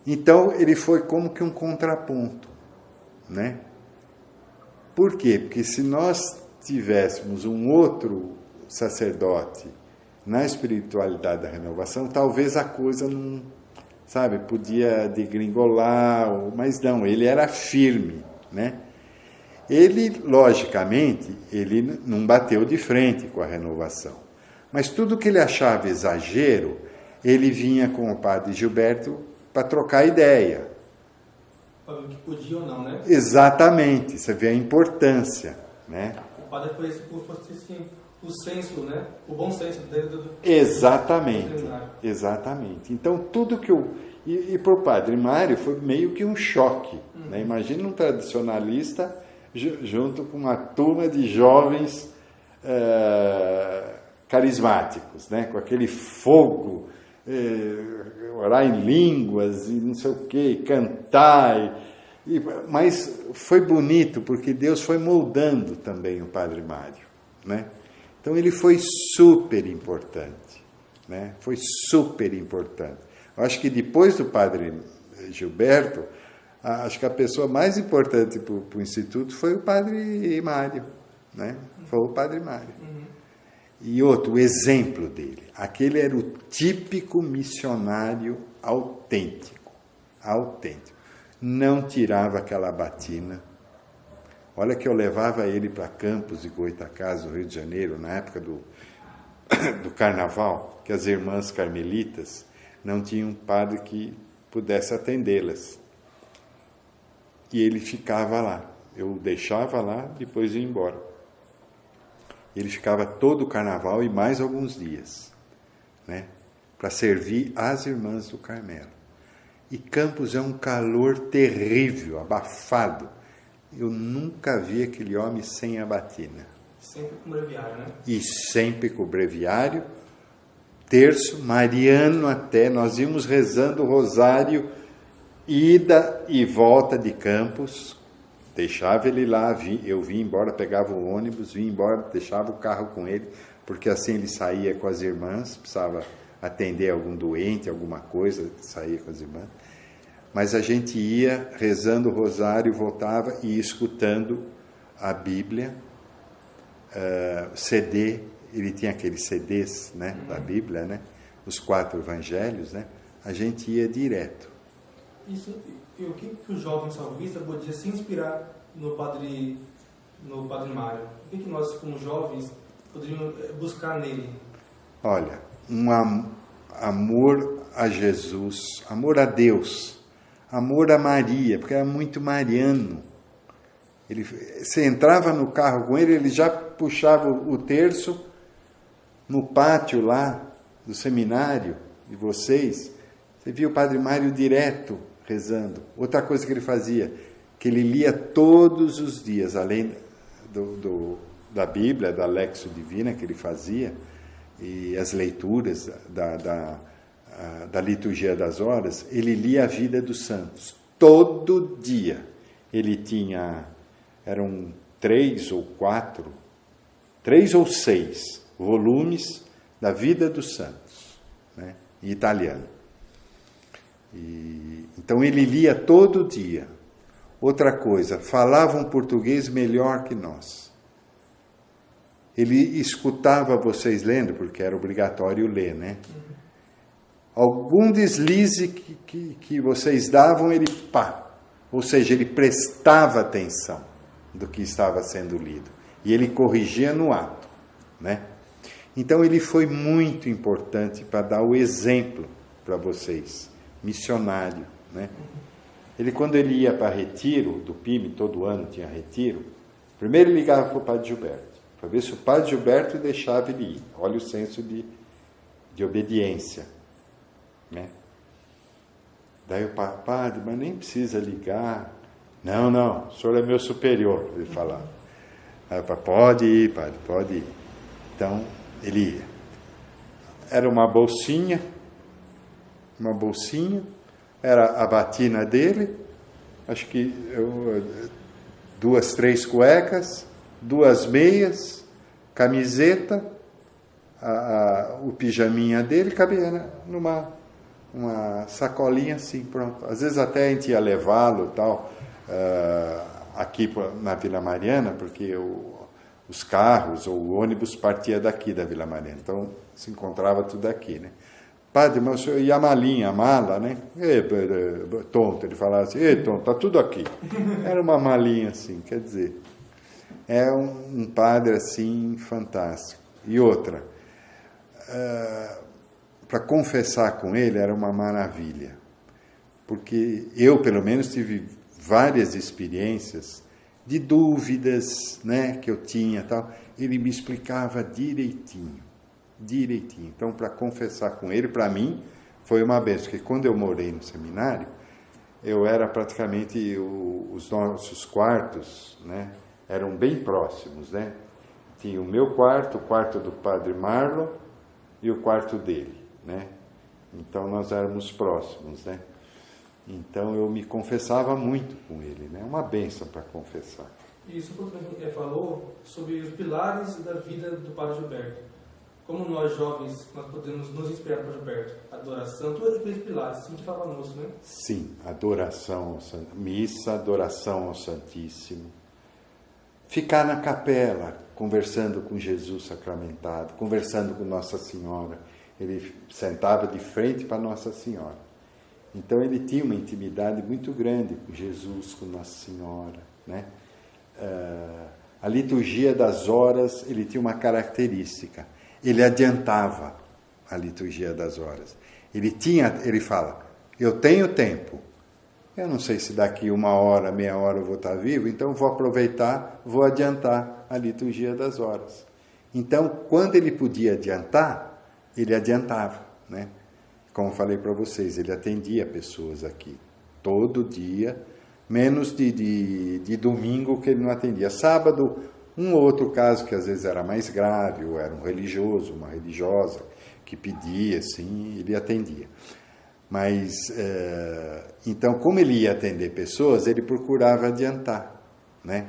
Então, ele foi como que um contraponto, né? Por quê? Porque se nós tivéssemos um outro sacerdote na espiritualidade da renovação, talvez a coisa não sabe, podia degringolar, mas não, ele era firme, né? Ele, logicamente, ele não bateu de frente com a renovação, mas tudo que ele achava exagero, ele vinha com o padre Gilberto para trocar ideia. Para ver o que podia ou não, né? Exatamente, você vê a importância, né? O padre foi esse, como fosse assim, o senso, né? O bom senso dele. Exatamente, exatamente. Então, tudo que eu... E para o padre Mário foi meio que um choque, né? Imagina um tradicionalista junto com uma turma de jovens carismáticos, né? Com aquele fogo, orar em línguas e não sei o quê, cantar. Mas foi bonito, porque Deus foi moldando também o padre Mário, né? Então ele foi super importante, né? Foi super importante. Eu acho que depois do padre Gilberto, acho que a pessoa mais importante para o Instituto foi o padre Mário, né? Foi o padre Mário. E outro, o exemplo dele. Aquele era o típico missionário autêntico. Autêntico. Não tirava aquela batina. Olha que eu levava ele para Campos e Goitacazes, no Rio de Janeiro, na época do carnaval, que as irmãs carmelitas não tinham padre que pudesse atendê-las. E ele ficava lá. Eu o deixava lá, depois ia embora. Ele ficava todo o carnaval e mais alguns dias, né, para servir as irmãs do Carmelo. E Campos é um calor terrível, abafado. Eu nunca vi aquele homem sem a batina. Sempre com breviário, né? E sempre com o breviário, terço, mariano até. Nós íamos rezando o rosário, ida e volta de Campos. Deixava ele lá, eu vinha embora, pegava o ônibus, vinha embora, deixava o carro com ele, porque assim ele saía com as irmãs, precisava atender algum doente, alguma coisa, saía com as irmãs. Mas a gente ia rezando o rosário, voltava e escutando a Bíblia, CD, ele tinha aqueles CDs, né, da Bíblia, né, os 4 evangelhos, né, a gente ia direto. Isso, e o que o jovem salvista podia se inspirar no padre Mário? O que nós, como jovens, poderíamos buscar nele? Olha, um amor a Jesus, amor a Deus, amor a Maria, porque era muito mariano. Você entrava no carro com ele, ele já puxava o terço no pátio lá do seminário de vocês. Você via o padre Mário direto rezando. Outra coisa que ele fazia, que ele lia todos os dias, além da Bíblia, da Lexio Divina que ele fazia, e as leituras da liturgia das horas, ele lia a vida dos santos. Todo dia ele tinha, eram 3 ou 6 volumes da vida dos santos, né, em italiano. Então ele lia todo dia. Outra coisa, falava um português melhor que nós. Ele escutava vocês lendo, porque era obrigatório ler, né? Algum deslize que vocês davam, ele pá. Ou seja, ele prestava atenção do que estava sendo lido. E ele corrigia no ato, né? Então ele foi muito importante para dar o exemplo para vocês. Missionário, né? Quando ele ia para retiro do PIME, todo ano tinha retiro, primeiro ele ligava para o padre Gilberto, para ver se o padre Gilberto deixava ele ir. Olha o senso de obediência, né? Daí o padre, mas nem precisa ligar. Não, o senhor é meu superior, ele falava. Aí, pode ir, padre, pode ir. Então, ele ia. Era uma bolsinha, era a batina dele, acho que 2, 3 cuecas, 2 meias, camiseta, o pijaminha dele cabia numa sacolinha assim, pronto. Às vezes até a gente ia levá-lo tal, aqui na Vila Mariana, porque os carros ou o ônibus partia daqui da Vila Mariana, então se encontrava tudo aqui, né? padre, mas e a malinha, a mala, né? Tonto, ele falava assim, tonto, tá tudo aqui. Era uma malinha assim, quer dizer, é um padre assim fantástico. E outra, para confessar com ele era uma maravilha, porque eu, pelo menos, tive várias experiências de dúvidas, né, que eu tinha, tal. Ele me explicava direitinho. Então, para confessar com ele, para mim, foi uma benção, porque quando eu morei no seminário, eu era praticamente, os nossos quartos, né, eram bem próximos, né? Tinha o meu quarto, o quarto do padre Marlon e o quarto dele, né? Então, nós éramos próximos, né? Então, eu me confessava muito com ele, né? Uma benção para confessar. Isso quando a gente falou sobre os pilares da vida do Padre Gilberto. Como nós jovens, nós podemos nos inspirar no Padre Gilberto. Adoração, todos aqueles pilares, assim que fala moço, né? Sim, adoração, missa, adoração ao Santíssimo. Ficar na capela, conversando com Jesus sacramentado, conversando com Nossa Senhora. Ele sentava de frente para Nossa Senhora. Então ele tinha uma intimidade muito grande com Jesus, com Nossa Senhora, né? A liturgia das horas, ele tinha uma característica. Ele adiantava a liturgia das horas. Ele fala, eu tenho tempo. Eu não sei se daqui 1 hora, meia hora eu vou estar vivo, então vou aproveitar, vou adiantar a liturgia das horas. Então, quando ele podia adiantar, ele adiantava, né? Como falei para vocês, ele atendia pessoas aqui, todo dia, menos de domingo que ele não atendia. Sábado, um ou outro caso que às vezes era mais grave, ou era um religioso, uma religiosa, que pedia, assim, ele atendia. Mas, então, como ele ia atender pessoas, ele procurava adiantar, né?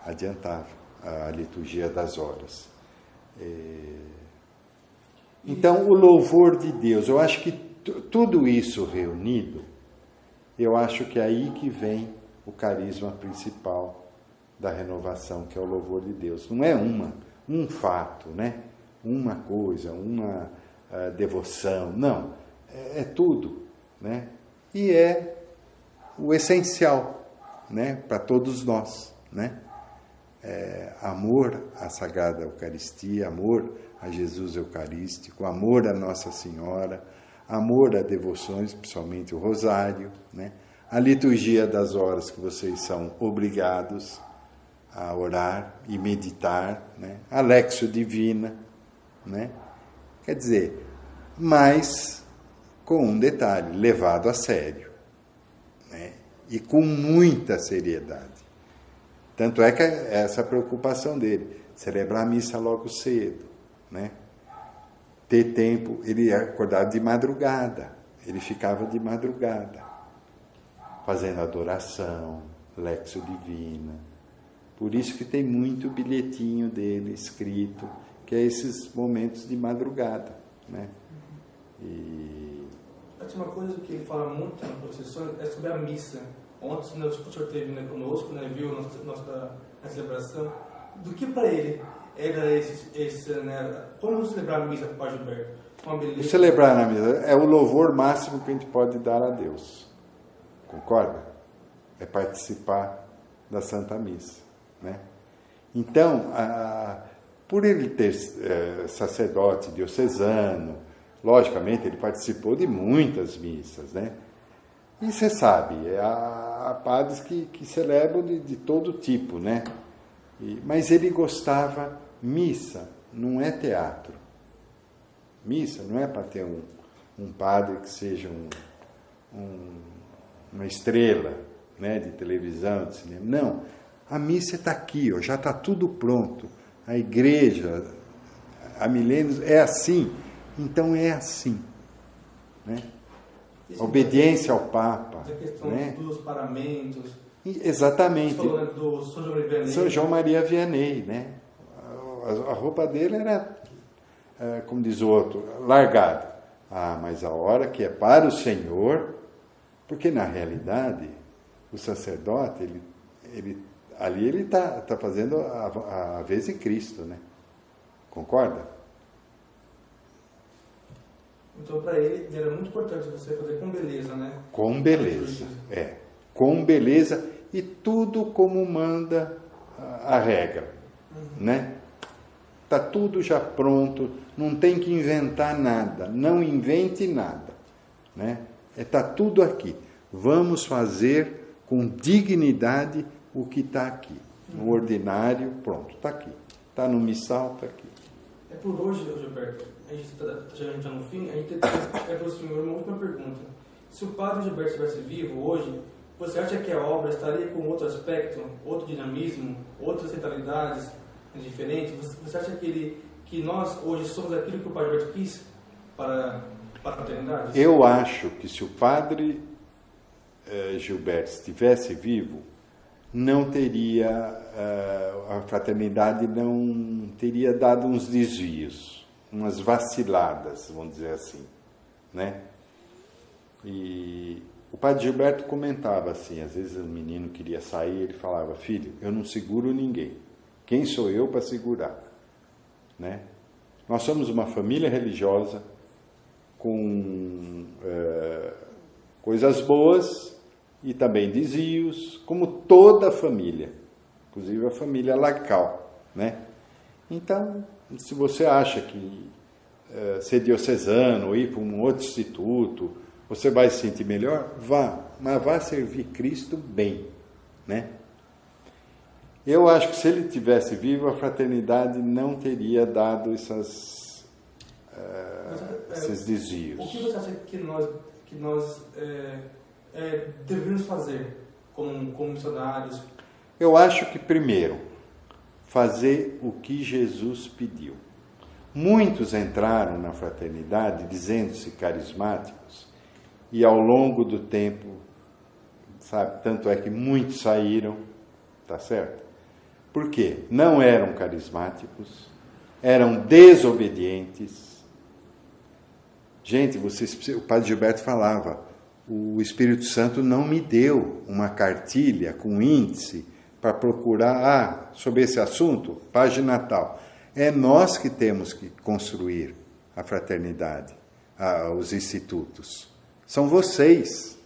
Adiantava a liturgia das horas. Então, o louvor de Deus, eu acho que tudo isso reunido, eu acho que é aí que vem o carisma principal da renovação, que é o louvor de Deus. Não é um fato, né? Uma coisa, uma devoção, não. É tudo, né? E é o essencial, né? Para todos nós, né? Amor à Sagrada Eucaristia, amor a Jesus Eucarístico, amor a Nossa Senhora, amor a devoções, principalmente o Rosário, né? A liturgia das horas que vocês são obrigados a orar e meditar, né? A Lexio Divina, né? Quer dizer, mas com um detalhe, levado a sério, né? E com muita seriedade. Tanto é que essa preocupação dele, celebrar a missa logo cedo, né? Ter tempo, ele acordava de madrugada, ele ficava de madrugada, fazendo adoração, Lexio Divina. Por isso que tem muito bilhetinho dele escrito, que é esses momentos de madrugada, né? E uma coisa que ele fala muito na procissão é sobre a missa. Ontem, o senhor esteve, né, conosco, né, viu a celebração. Do que para ele era né, como celebrar a missa com o Padre Gilberto? Uma beleza. Celebrar na missa é o louvor máximo que a gente pode dar a Deus. Concorda? É participar da Santa Missa, né? Então, por ele ter sacerdote diocesano, logicamente ele participou de muitas missas, né? E você sabe, há padres que celebram de todo tipo, né? Mas ele gostava, missa não é teatro. Missa não é para ter um padre que seja uma estrela, né, de televisão, de cinema. Não, a missa está aqui, ó, já está tudo pronto. A igreja, há milênios, é assim. Então é assim, né? Obediência ao Papa. A questão, né, dos paramentos. Exatamente. Você falou, né, do São João Maria Vianney. São João Maria Vianney, né? A roupa dele era, como diz o outro, largada. Mas a hora que é para o Senhor, porque na realidade o sacerdote, ele está fazendo a vez em Cristo, né? Concorda? Então, para ele, era muito importante você fazer com beleza, né? Com beleza, com beleza e tudo como manda a regra, né? Tá tudo já pronto, não tem que inventar nada, não invente nada, né? Tá tudo aqui. Vamos fazer com dignidade o que está aqui. No ordinário, pronto, está aqui. Está no missal, está aqui. É por hoje, Gilberto, a gente está chegando já no fim, a gente é para o senhor uma última pergunta. Se o padre Gilberto estivesse vivo hoje, você acha que a obra estaria com outro aspecto, outro dinamismo, outras centralidades diferentes? Você acha que nós hoje somos aquilo que o padre Gilberto quis para a fraternidade? Eu acho que se o padre Gilberto estivesse vivo, não teria, a fraternidade não teria dado uns desvios, umas vaciladas, vamos dizer assim, né? E o padre Gilberto comentava assim, às vezes o menino queria sair, ele falava: filho, eu não seguro ninguém, quem sou eu para segurar, né? Nós somos uma família religiosa com coisas boas e também desvios, como toda a família, inclusive a família laical, né? Então, se você acha que ser diocesano ou ir para um outro instituto, você vai se sentir melhor, vá, mas vá servir Cristo bem, né? Eu acho que se ele tivesse vivo, a fraternidade não teria dado esses desvios. O que você acha que nós deveríamos fazer como missionários? Eu acho que, primeiro, fazer o que Jesus pediu. Muitos entraram na fraternidade dizendo-se carismáticos e, ao longo do tempo, sabe, tanto é que muitos saíram, tá certo? Por quê? Não eram carismáticos, eram desobedientes. Gente, o padre Gilberto falava: o Espírito Santo não me deu uma cartilha com índice para procurar, sobre esse assunto, página tal. É nós que temos que construir a fraternidade, os institutos. São vocês,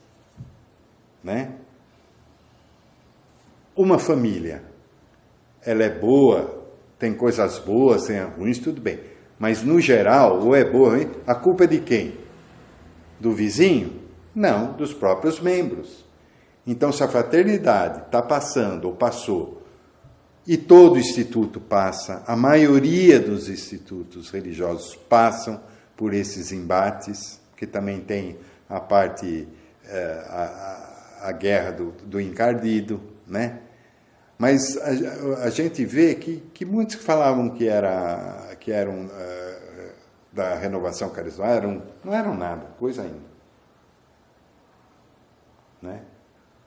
né? Uma família, ela é boa, tem coisas boas, tem ruins, tudo bem. Mas, no geral, ou é boa ou ruim, a culpa é de quem? Do vizinho? Não, dos próprios membros. Então, se a fraternidade está passando ou passou, e todo instituto passa, a maioria dos institutos religiosos passam por esses embates, que também tem a parte, a guerra do encardido, né? Mas a gente vê que muitos que falavam que eram da renovação carismática não eram nada, coisa ainda, né?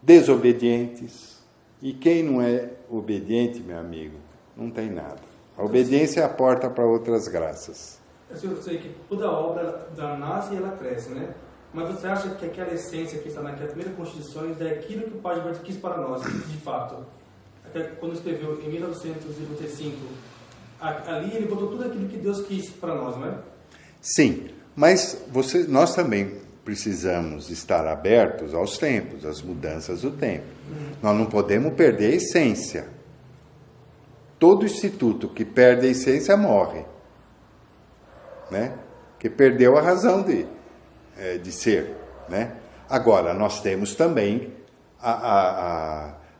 Desobedientes. E quem não é obediente, meu amigo, não tem nada. A obediência é a porta para outras graças. Eu sei que toda obra ela nasce e ela cresce, né? Mas você acha que aquela essência que está naquela primeira Constituição é aquilo que o Padre Gilberto quis para nós, de fato? Quando escreveu em 1995, ali ele botou tudo aquilo que Deus quis para nós, não é? Sim, mas nós também precisamos estar abertos aos tempos, às mudanças do tempo. Nós não podemos perder a essência. Todo instituto que perde a essência morre, né? Que perdeu a razão de ser, né? Agora, nós temos também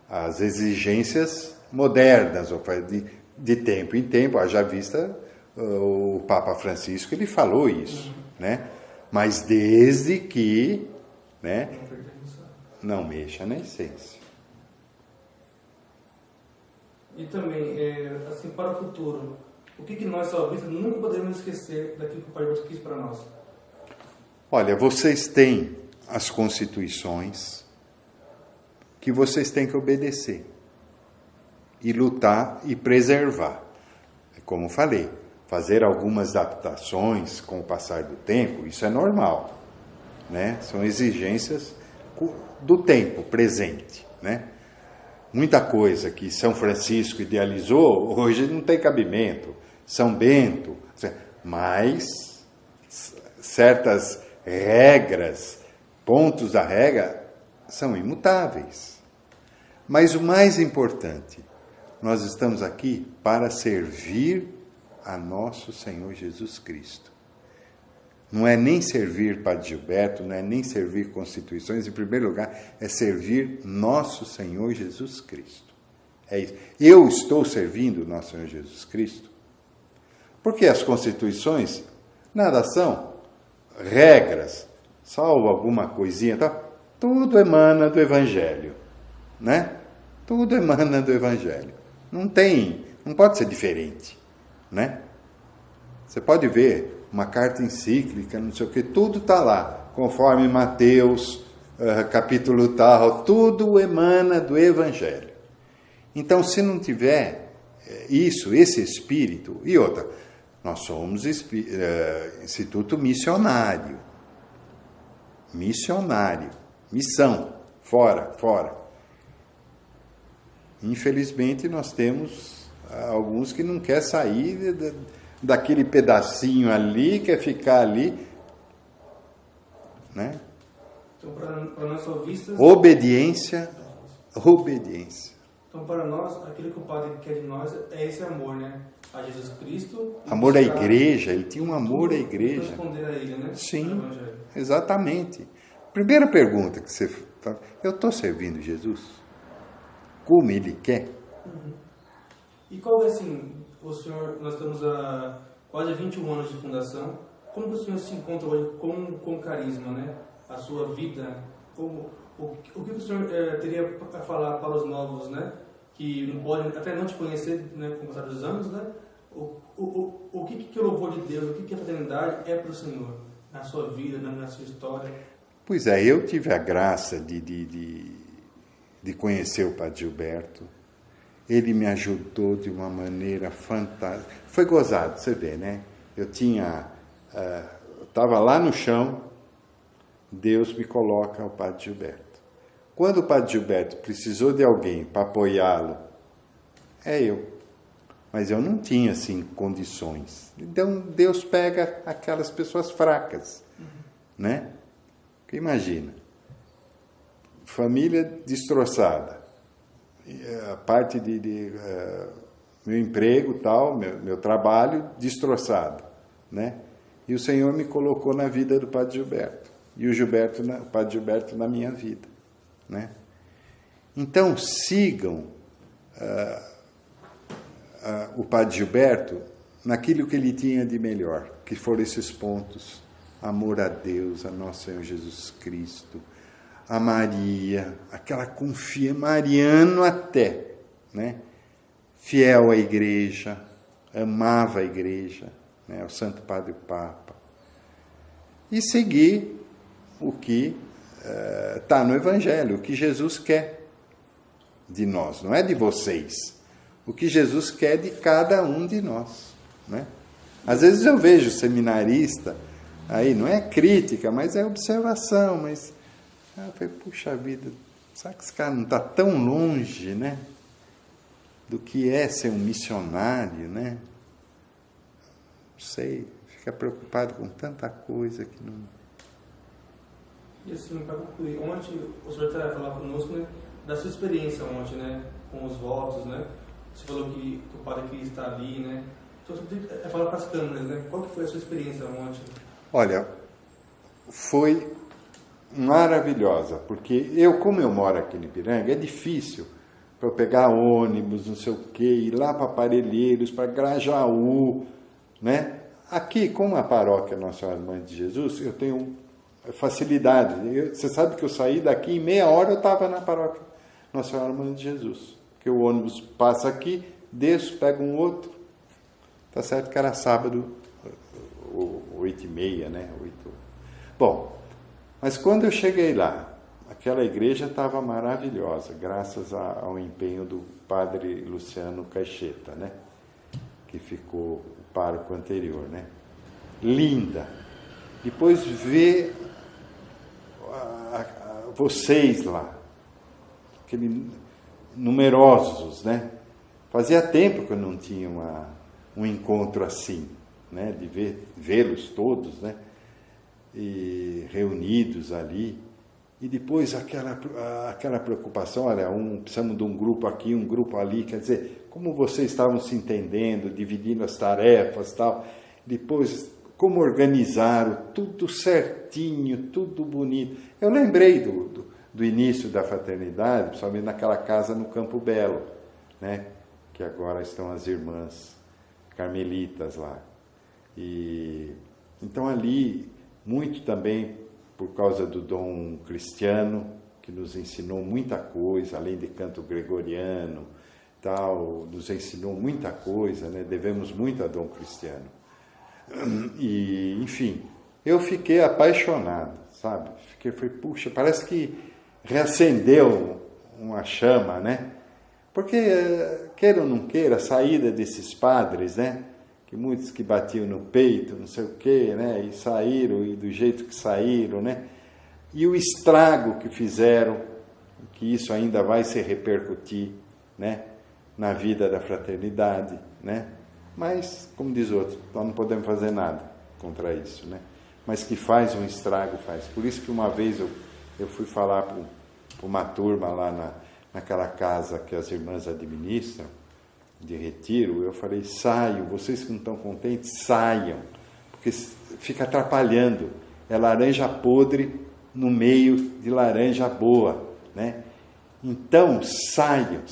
as exigências modernas, de tempo em tempo. Haja vista o Papa Francisco, ele falou isso, né? Mas desde que, né, não mexa na essência. E também, assim, para o futuro, o que nós, salvistas, nunca podemos esquecer daquilo que o Pai quis para nós? Olha, vocês têm as constituições que vocês têm que obedecer e lutar e preservar. Como falei, fazer algumas adaptações com o passar do tempo, isso é normal, né? São exigências do tempo presente, né? Muita coisa que São Francisco idealizou, hoje não tem cabimento. São Bento, mas certas regras, pontos da regra, são imutáveis. Mas o mais importante, nós estamos aqui para servir a nosso Senhor Jesus Cristo. Não é nem servir Padre Gilberto, não é nem servir Constituições, em primeiro lugar, é servir nosso Senhor Jesus Cristo. É isso. Eu estou servindo nosso Senhor Jesus Cristo, porque as Constituições nada são regras, salvo alguma coisinha, tá? Tudo emana do Evangelho, né? Tudo emana do Evangelho. Não pode ser diferente, né? Você pode ver uma carta encíclica, não sei o que, tudo está lá, conforme Mateus, capítulo tal, tudo emana do Evangelho. Então, se não tiver esse espírito, e outra, nós somos instituto missionário, missão, fora. Infelizmente, nós temos alguns que não querem sair daquele pedacinho ali, quer ficar ali, né? Então, para nós salvistas... Obediência. Então, para nós, aquilo que o Padre quer de nós é esse amor, né? A Jesus Cristo. Amor à igreja, ele tinha um amor à igreja. Responder a ele, né? Sim, exatamente. Primeira pergunta que você fala, eu estou servindo Jesus? Como ele quer? Uhum. E qual é, assim, o senhor, nós estamos há quase 21 anos de fundação, como que o senhor se encontra hoje com carisma, né? A sua vida, o que o senhor teria para falar para os novos, né? Que não podem até não te conhecer, né, com o passar dos anos, né? O que o louvor de Deus, o que a fraternidade é para o Senhor, na sua vida, na sua história? Pois é, eu tive a graça de conhecer o Padre Gilberto. Ele me ajudou de uma maneira fantástica. Foi gozado, você vê, né? Eu estava lá no chão, Deus me coloca o Padre Gilberto. Quando o Padre Gilberto precisou de alguém para apoiá-lo, é eu. Mas eu não tinha, assim, condições. Então, Deus pega aquelas pessoas fracas, né? Porque imagina, família destroçada, a parte de meu emprego, tal, meu trabalho destroçado, né? E o Senhor me colocou na vida do Padre Gilberto, e o Padre Gilberto na minha vida, né? Então, sigam o Padre Gilberto naquilo que ele tinha de melhor, que foram esses pontos: amor a Deus, a nosso Senhor Jesus Cristo, a Maria, aquela mariano até, né? Fiel à igreja, amava a igreja, né? O Santo Padre Papa, e seguir o que está no Evangelho, o que Jesus quer de nós, não é de vocês, o que Jesus quer de cada um de nós, né? Às vezes eu vejo seminarista, aí não é crítica, mas é observação, mas eu falei, puxa vida, será que esse cara não está tão longe, né, do que é ser um missionário, né? Não sei, fica preocupado com tanta coisa que não... E assim, para concluir, ontem o senhor vai falar conosco, né, da sua experiência ontem, né, com os votos, né? Você falou que o padre queria estar ali, né? Então, você podia falar para as câmeras, né? Qual que foi a sua experiência ontem? Olha, foi maravilhosa, porque como eu moro aqui em Ipiranga, é difícil para eu pegar ônibus, não sei o quê, ir lá para Parelheiros, para Grajaú, né? Aqui, como a paróquia Nossa Senhora Mãe de Jesus, eu tenho facilidade. Você sabe que eu saí daqui, em meia hora eu estava na paróquia Nossa Senhora Mãe de Jesus. Porque o ônibus passa aqui, desço, pego um outro. Tá certo que era sábado, 8h30, né? 8. Bom, mas quando eu cheguei lá, aquela igreja estava maravilhosa, graças ao empenho do padre Luciano Caixeta, né? Que ficou o pároco anterior, né? Linda. Depois ver vocês lá, numerosos, né? Fazia tempo que eu não tinha um encontro assim, né? De vê-los todos, né? e reunidos ali, e depois aquela preocupação, olha, precisamos de um grupo aqui, um grupo ali, quer dizer, como vocês estavam se entendendo, dividindo as tarefas e tal, depois como organizaram, tudo certinho, tudo bonito. Eu lembrei do início da fraternidade, principalmente naquela casa no Campo Belo, né? Que agora estão as irmãs carmelitas lá. E então ali, muito também por causa do dom cristiano, que nos ensinou muita coisa, além de canto gregoriano, tal, nos ensinou muita coisa, né? Devemos muito a dom cristiano. E, enfim, eu fiquei apaixonado, sabe? Falei, puxa, parece que reacendeu uma chama, né? Porque, queira ou não queira, a saída desses padres, né? Que muitos que batiam no peito, não sei o quê, né? E saíram, e do jeito que saíram, né? E o estrago que fizeram, que isso ainda vai se repercutir, né? Na vida da fraternidade, né? Mas, como diz outro, nós não podemos fazer nada contra isso, né? Mas que faz um estrago, faz. Por isso que uma vez eu fui falar para uma turma lá naquela casa que as irmãs administram, de retiro, eu falei, saiam, vocês que não estão contentes, saiam, porque fica atrapalhando. É laranja podre no meio de laranja boa, né? Então, saiam.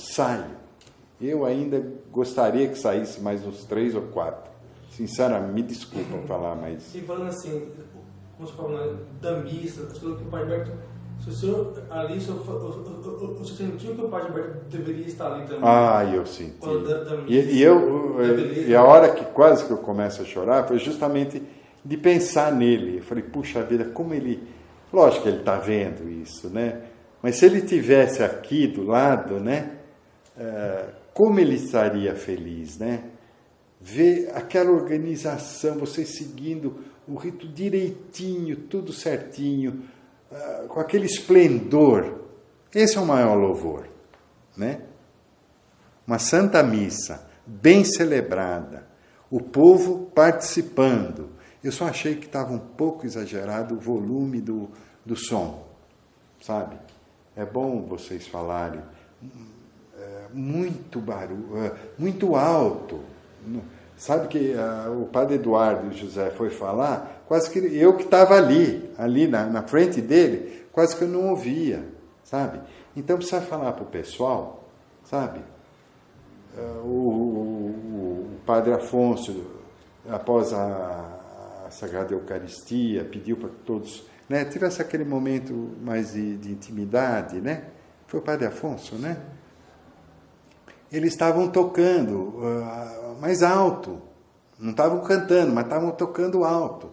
Eu ainda gostaria que saísse mais uns 3 ou 4. Sinceramente, me desculpam falar, mas... E falando assim, como você falou, da missa, que o Padre Alberto, se o senhor ali, o senhor sentiu que o Padre Alberto deveria estar ali também? Ah, eu senti. Da missa, E a hora que quase que eu começo a chorar foi justamente de pensar nele. Eu falei, puxa vida, como ele... Lógico que ele está vendo isso, né? Mas se ele tivesse aqui do lado, né? Como ele estaria feliz, né? Ver aquela organização, vocês seguindo o rito direitinho, tudo certinho, com aquele esplendor. Esse é o maior louvor, né? Uma santa missa, bem celebrada, o povo participando. Eu só achei que estava um pouco exagerado o volume do som, sabe? É bom vocês falarem muito barulho, muito alto. Sabe que o padre Eduardo e o José foi falar, quase que eu que estava ali na frente dele, quase que eu não ouvia, sabe? Então precisa falar para o pessoal, sabe? O padre Afonso, após a Sagrada Eucaristia, pediu para todos, né, tivesse aquele momento mais de intimidade, né? Foi o padre Afonso, né? Eles estavam tocando mais alto, não estavam cantando, mas estavam tocando alto,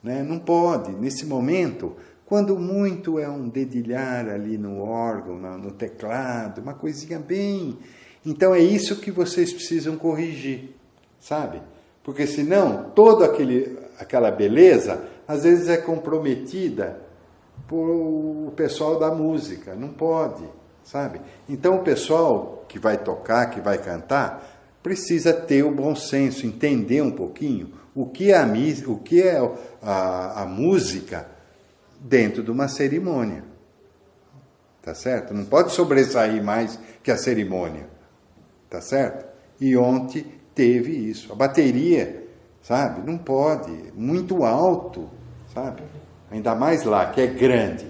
né? Não pode, nesse momento, quando muito é um dedilhar ali no órgão, no teclado, uma coisinha bem... Então é isso que vocês precisam corrigir, sabe? Porque senão toda aquela beleza, às vezes é comprometida por o pessoal da música, não pode, sabe? Então o pessoal que vai tocar, que vai cantar, precisa ter o bom senso, entender um pouquinho o que é a música dentro de uma cerimônia. Tá certo? Não pode sobressair mais que a cerimônia. Tá certo? E ontem teve isso. A bateria, sabe? Não pode. Muito alto, sabe? Ainda mais lá, que é grande,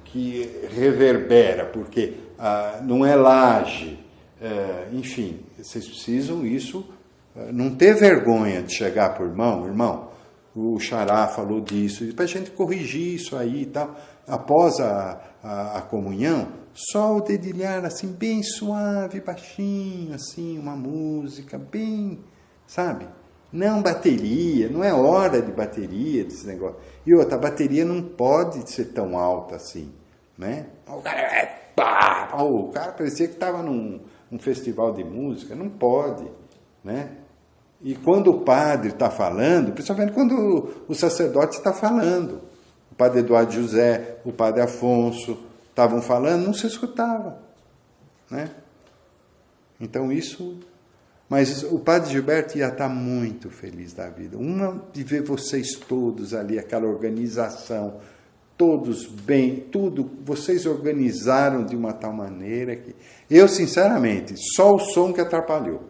que reverbera, porque não é laje. Enfim, vocês precisam isso, não ter vergonha de chegar para o irmão, o Xará falou disso, para a gente corrigir isso aí e tal. Após a comunhão, só o dedilhar assim, bem suave, baixinho, assim, uma música bem, sabe? Não bateria, não é hora de bateria, desse negócio. E outra, a bateria não pode ser tão alta assim, né? O cara parecia que estava num festival de música, não pode, né? E quando o padre está falando, principalmente quando o sacerdote está falando, o padre Eduardo José, o padre Afonso estavam falando, não se escutava, né? Então isso Mas o padre Gilberto ia estar muito feliz da vida. Uma, de ver vocês todos ali, aquela organização, todos bem, tudo, vocês organizaram de uma tal maneira que... Eu, sinceramente, só o som que atrapalhou,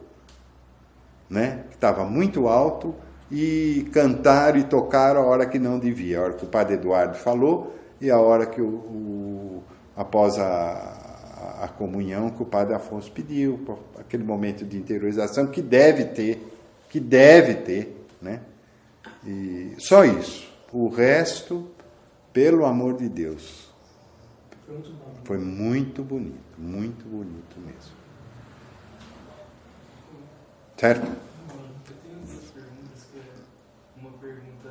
né? Que estava muito alto, e cantaram e tocaram a hora que não devia, a hora que o padre Eduardo falou e a hora que após a comunhão que o padre Afonso pediu, aquele momento de interiorização que deve ter, né? E só isso. O resto, pelo amor de Deus, foi muito bonito mesmo. Certo? Eu tenho duas perguntas, uma pergunta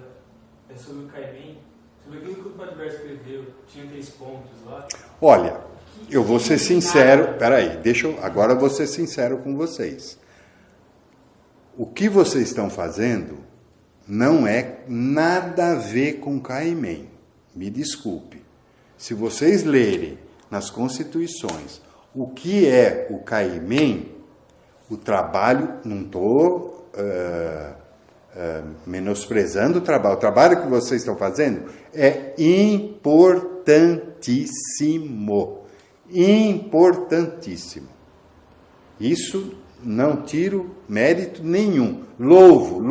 é sobre o Caimém, sobre aquilo que o Padre Gilberto escreveu, tinha 3 pontos lá. Olha, eu vou ser sincero, agora eu vou ser sincero com vocês. O que vocês estão fazendo não é nada a ver com Caimém. Me desculpe. Se vocês lerem nas Constituições o que é o Caimém, o trabalho, não estou menosprezando o trabalho que vocês estão fazendo é importantíssimo. Importantíssimo. Isso não tiro mérito nenhum. Louvo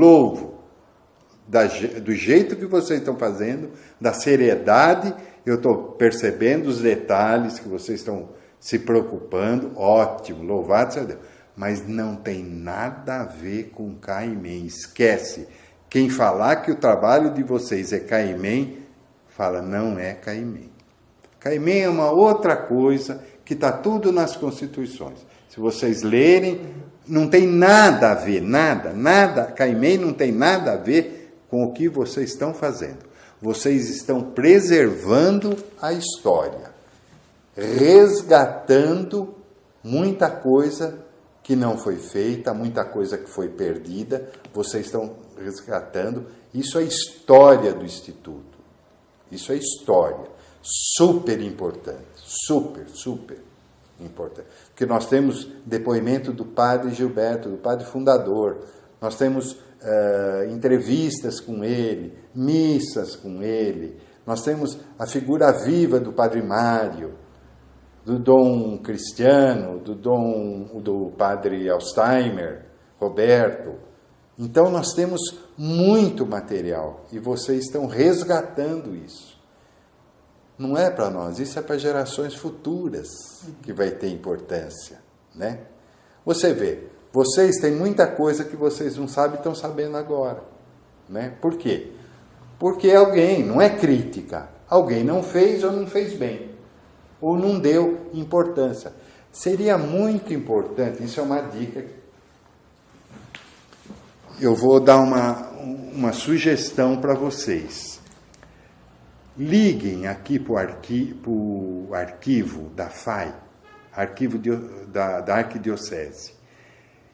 do jeito que vocês estão fazendo, da seriedade. Eu estou percebendo os detalhes que vocês estão se preocupando. Ótimo, louvado seja Deus. Mas não tem nada a ver com Caimém. Esquece. Quem falar que o trabalho de vocês é Caimém, fala, não é Caimém. Caimém é uma outra coisa que está tudo nas Constituições. Se vocês lerem, não tem nada a ver, nada. Caimém não tem nada a ver com o que vocês estão fazendo. Vocês estão preservando a história, resgatando muita coisa que não foi feita, muita coisa que foi perdida, vocês estão resgatando. Isso é história do Instituto. Isso é história. Super importante. Super importante. Porque nós temos depoimento do padre Gilberto, do padre fundador. Nós temos entrevistas com ele, missas com ele. Nós temos a figura viva do padre Mário, do Dom Cristiano, do padre Alzheimer, Roberto. Então nós temos muito material e vocês estão resgatando isso. Não é para nós, isso é para gerações futuras que vai ter importância, né? Você vê, vocês têm muita coisa que vocês não sabem e estão sabendo agora, né? Por quê? Porque alguém, não é crítica, alguém não fez ou não fez bem, ou não deu importância. Seria muito importante, isso é uma dica. Eu vou dar uma sugestão para vocês. Liguem aqui para o arquivo da FAI, arquivo da Arquidiocese,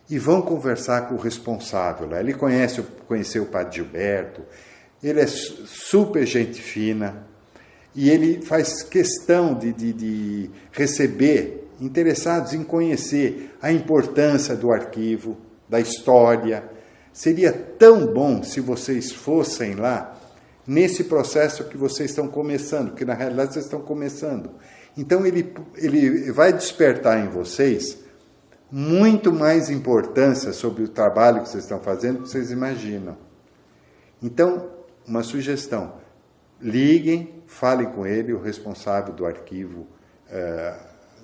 e vão conversar com o responsável lá. Ele conheceu o padre Gilberto, ele é super gente fina, e ele faz questão de receber interessados em conhecer a importância do arquivo, da história. Seria tão bom se vocês fossem lá nesse processo que vocês estão começando, porque na realidade vocês estão começando. Então ele vai despertar em vocês muito mais importância sobre o trabalho que vocês estão fazendo do que vocês imaginam. Então, uma sugestão, liguem, falem com ele, o responsável do arquivo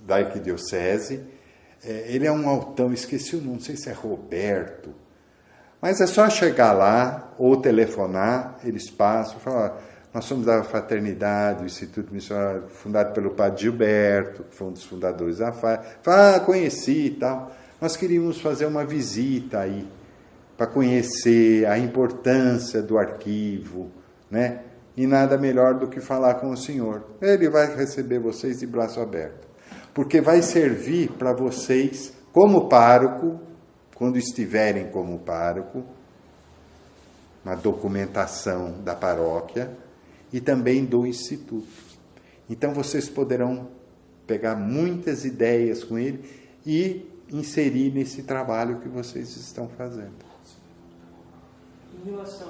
da Arquidiocese. Ele é um altão, esqueci o nome, não sei se é Roberto, mas é só chegar lá ou telefonar, eles passam, falam, nós somos da Fraternidade, do Instituto Missionário, fundado pelo padre Gilberto, que foi um dos fundadores da FAI. Fala, conheci e tal. Nós queríamos fazer uma visita aí, para conhecer a importância do arquivo, né? E nada melhor do que falar com o senhor. Ele vai receber vocês de braço aberto, porque vai servir para vocês, como pároco, quando estiverem como pároco, na documentação da paróquia e também do Instituto. Então vocês poderão pegar muitas ideias com ele e inserir nesse trabalho que vocês estão fazendo. Em relação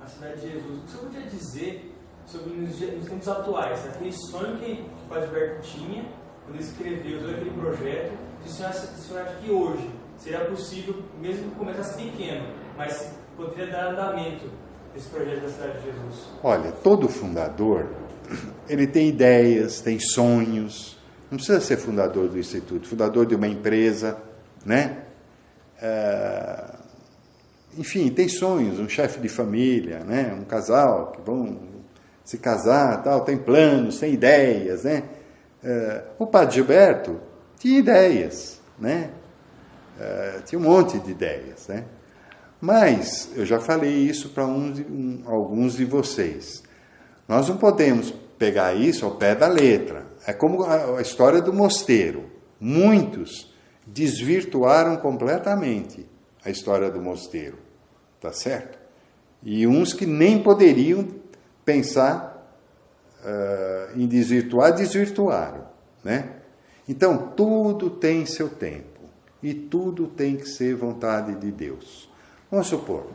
à cidade de Jesus, o que você podia dizer sobre nos tempos atuais, aquele sonho que o Padre Gilberto tinha quando ele escreveu todo aquele projeto, se o senhor acha que hoje seria possível, mesmo que começasse pequeno, mas poderia dar andamento esse projeto da cidade de Jesus? Olha, todo fundador, ele tem ideias, tem sonhos. Não precisa ser fundador do instituto, fundador de uma empresa, né? Enfim, tem sonhos, um chefe de família, né? Um casal que vão se casar, tal, tem planos, tem ideias, né? O Padre Gilberto tinha ideias, né? Tinha um monte de ideias, né? Mas, eu já falei isso para alguns de vocês, nós não podemos pegar isso ao pé da letra. É como a história do mosteiro. Muitos desvirtuaram completamente a história do mosteiro, tá certo? E uns que nem poderiam pensar em desvirtuar, desvirtuaram, né? Então, tudo tem seu tempo e tudo tem que ser vontade de Deus. Vamos supor,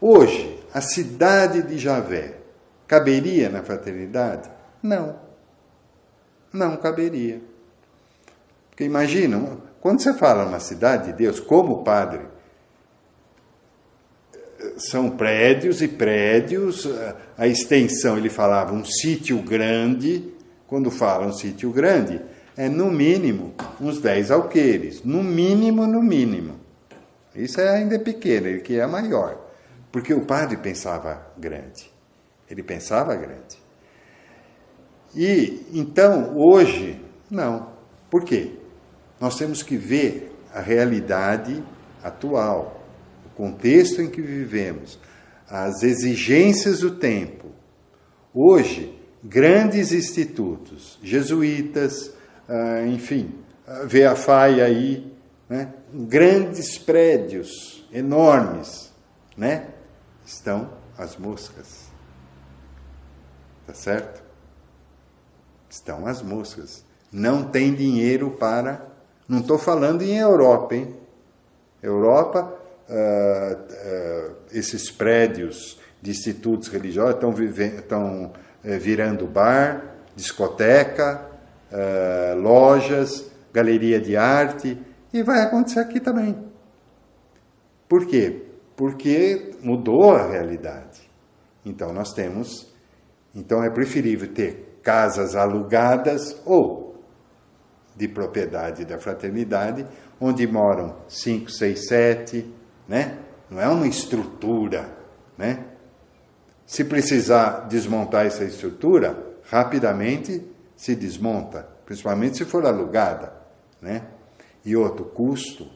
hoje, a cidade de Javé caberia na fraternidade? Não. Não caberia. Porque imagina, quando você fala na cidade de Deus, como padre, são prédios e prédios, a extensão, ele falava um sítio grande, quando fala um sítio grande, é no mínimo uns 10 alqueires, no mínimo. Isso ainda é pequeno, ele que é maior, porque o padre pensava grande, ele pensava grande. E, então, hoje, não. Por quê? Nós temos que ver a realidade atual, o contexto em que vivemos, as exigências do tempo. Hoje, grandes institutos, jesuítas, enfim, vê a FAI aí, né? Grandes prédios, enormes, né? Estão as moscas. Tá certo? Estão as moscas. Não tem dinheiro para... Não estou falando em Europa, hein? Europa, esses prédios de institutos religiosos estão virando bar, discoteca, lojas, galeria de arte, e vai acontecer aqui também. Por quê? Porque mudou a realidade. Então é preferível ter casas alugadas ou de propriedade da fraternidade, onde moram 5, 6, 7, né? Não é uma estrutura, né? Se precisar desmontar essa estrutura, rapidamente se desmonta, principalmente se for alugada, né? E outro custo,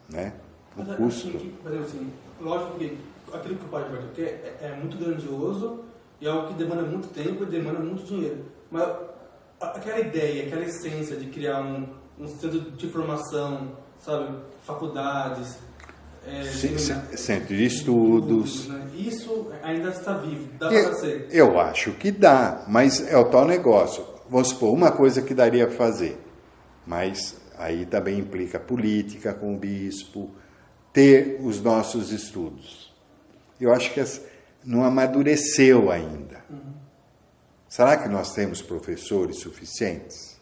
né? O custo. Assim, lógico que aquilo que o Padre Gilberto quer é muito grandioso e é algo que demanda muito tempo e demanda muito dinheiro. Mas aquela ideia, aquela essência de criar um centro de formação, sabe, faculdades, centro de estudos, né? Isso ainda está vivo, dá para ser. Eu acho que dá, mas é o tal negócio. Vamos supor, uma coisa que daria para fazer, mas aí também implica política com o bispo, ter os nossos estudos. Eu acho que não amadureceu ainda. Será que nós temos professores suficientes?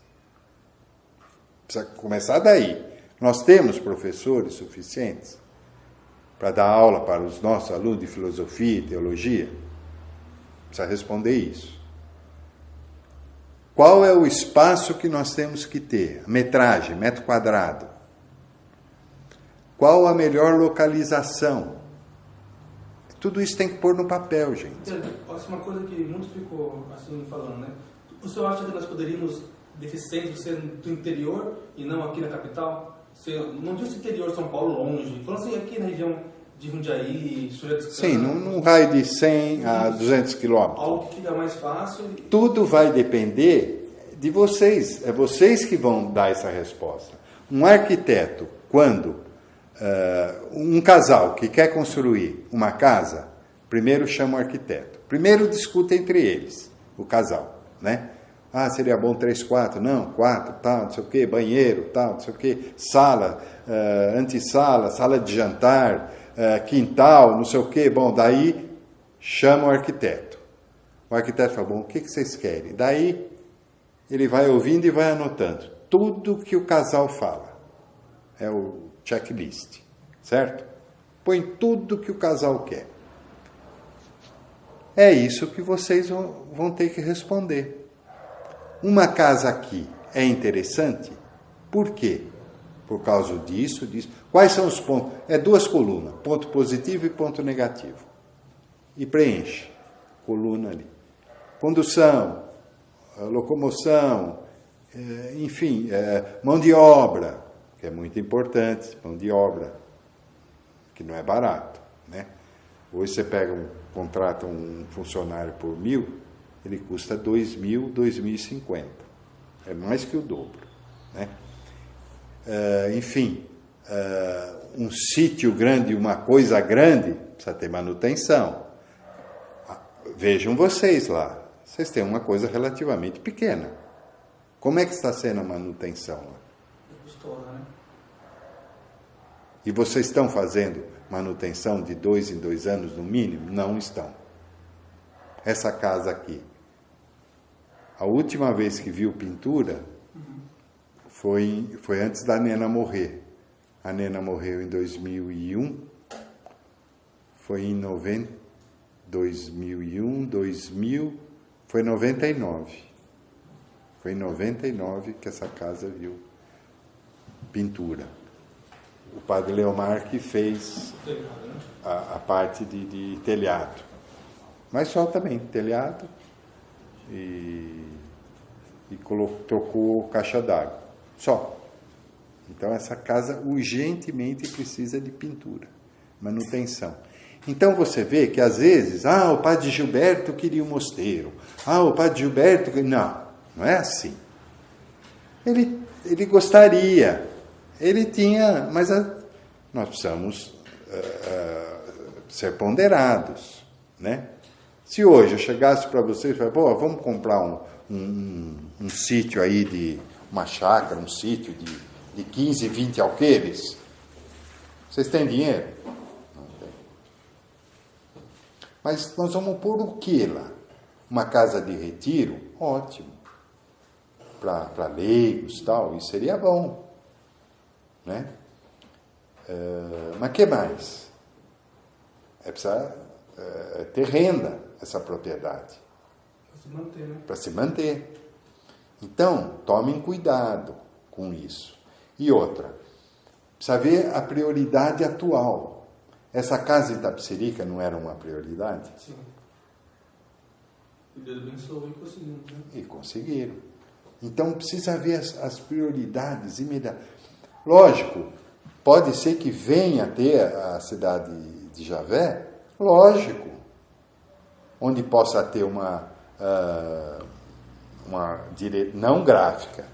Precisa começar daí. Nós temos professores suficientes para dar aula para os nossos alunos de filosofia e teologia? Precisa responder isso. Qual é o espaço que nós temos que ter? A metragem, metro quadrado. Qual a melhor localização? Tudo isso tem que pôr no papel, gente. Uma coisa que muitos ficou assim falando, né? O senhor acha que nós poderíamos, desse centro, ser do interior e não aqui na capital? Não disse interior, São Paulo, longe. Falando assim, aqui na região de Jundiaí, sim, num raio de 100 a 200 quilômetros. Algo que fica mais fácil. Tudo vai depender de vocês. É vocês que vão dar essa resposta. Um arquiteto, quando um casal que quer construir uma casa, primeiro chama o arquiteto. Primeiro discute entre eles, o casal, né? Ah, seria bom 3 quartos. Não, 4, tal, não sei o quê, banheiro, tal, não sei o quê, sala, antessala, sala de jantar, quintal, não sei o quê. Bom, daí chama o arquiteto. O arquiteto fala, bom, o que vocês querem? Daí ele vai ouvindo e vai anotando tudo que o casal fala. É o checklist, certo? Põe tudo que o casal quer. É isso que vocês vão ter que responder. Uma casa aqui é interessante? Por quê? Por causa disso. Quais são os pontos? É 2 colunas, ponto positivo e ponto negativo. E preenche, coluna ali. Condução, locomoção, enfim, mão de obra, que é muito importante, mão de obra, que não é barato, né? Hoje você contrata um funcionário por 1.000, ele custa 2.000, 2.050. É mais que o dobro, né? Enfim, um sítio grande, uma coisa grande, precisa ter manutenção. Vejam vocês lá, vocês têm uma coisa relativamente pequena. Como é que está sendo a manutenção lá? Custosa, né? E vocês estão fazendo manutenção de 2 em 2 anos no mínimo? Não estão. Essa casa aqui, a última vez que viu pintura foi antes da Nena morrer. A Nena morreu em 2001, foi em 2000, foi em 99. Foi em 99 que essa casa viu pintura. O padre Leomar que fez a parte de telhado. Mas só também, telhado e trocou caixa d'água. Só. Então essa casa urgentemente precisa de pintura, manutenção. Então você vê que às vezes, o padre Gilberto queria um mosteiro. O padre Gilberto... Não é assim. Ele gostaria, ele tinha, mas nós precisamos ser ponderados, né? Se hoje eu chegasse para vocês e falasse, vamos comprar um sítio aí de uma chácara, um sítio de 15, 20 alqueires, vocês têm dinheiro? Não tem. Mas nós vamos pôr o que lá? Uma casa de retiro? Ótimo. Para leigos e tal, isso seria bom, né? Mas o que mais? Precisa ter renda, essa propriedade. Para se manter, né? Para se manter. Então, tomem cuidado com isso. E outra, precisa ver a prioridade atual. Essa casa de Itapecerica não era uma prioridade? Sim. E Deus abençoou e conseguimos, né? E conseguiram. Então, precisa ver as prioridades imediatas. Lógico, pode ser que venha a ter a cidade de Javé, lógico, onde possa ter uma não gráfica.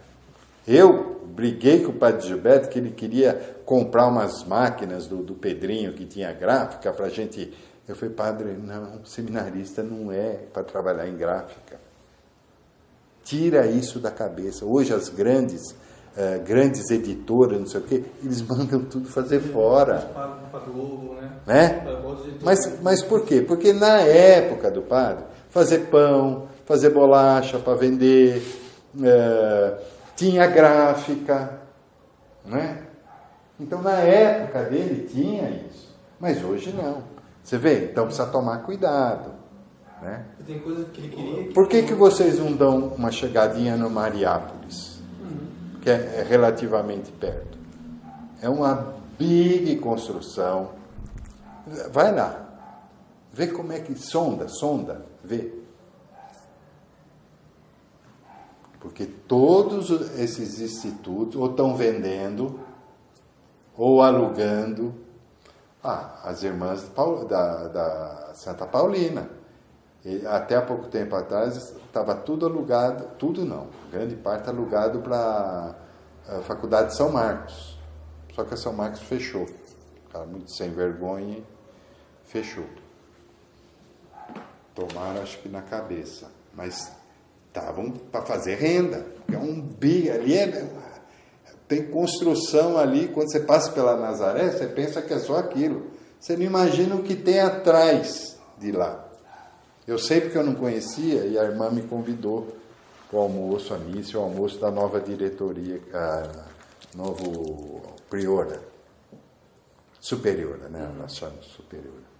Eu briguei com o padre Gilberto que ele queria comprar umas máquinas do Pedrinho que tinha gráfica para a gente... Eu falei, padre, não, seminarista não é para trabalhar em gráfica. Tira isso da cabeça. Hoje as grandes editoras, não sei o quê, eles mandam tudo fazer fora. Para Globo, né? Mas por quê? Porque na época do padre, fazer pão, fazer bolacha para vender, tinha gráfica, né? Então na época dele tinha isso, mas hoje não. Você vê? Então precisa tomar cuidado, né? Tem coisa que ele queria... Por que vocês não dão uma chegadinha no Mariápolis? Que é relativamente perto. É uma big construção. Vai lá. Vê como é que... Sonda. Vê. Porque todos esses institutos ou estão vendendo ou alugando. As irmãs da Santa Paulina. E até há pouco tempo atrás estava tudo alugado, tudo não, grande parte alugado para a Faculdade de São Marcos. Só que a São Marcos fechou. Cara muito sem vergonha, fechou. Tomaram, acho que na cabeça. Mas estavam para fazer renda. É um bico, ali tem construção ali, quando você passa pela Nazaré, você pensa que é só aquilo. Você não imagina o que tem atrás de lá. Eu sei porque eu não conhecia e a irmã me convidou para o almoço, a missa, o almoço da nova diretoria, a novo priora, superiora, né? Nós chamamos superiora.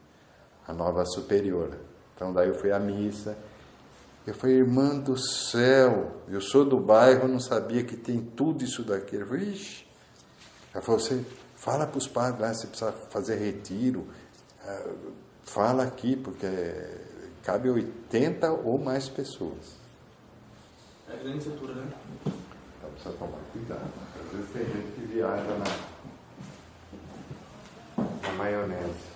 A nova superiora. Então daí eu fui à missa. Eu falei, irmã do céu, eu sou do bairro, não sabia que tem tudo isso daqui. Eu falei, ixi. Ela falou, você fala para os padres lá, você precisa fazer retiro. Fala aqui, porque cabe 80 ou mais pessoas. É grande estrutura, né? Então precisa tomar cuidado. Às vezes tem gente que viaja na maionese.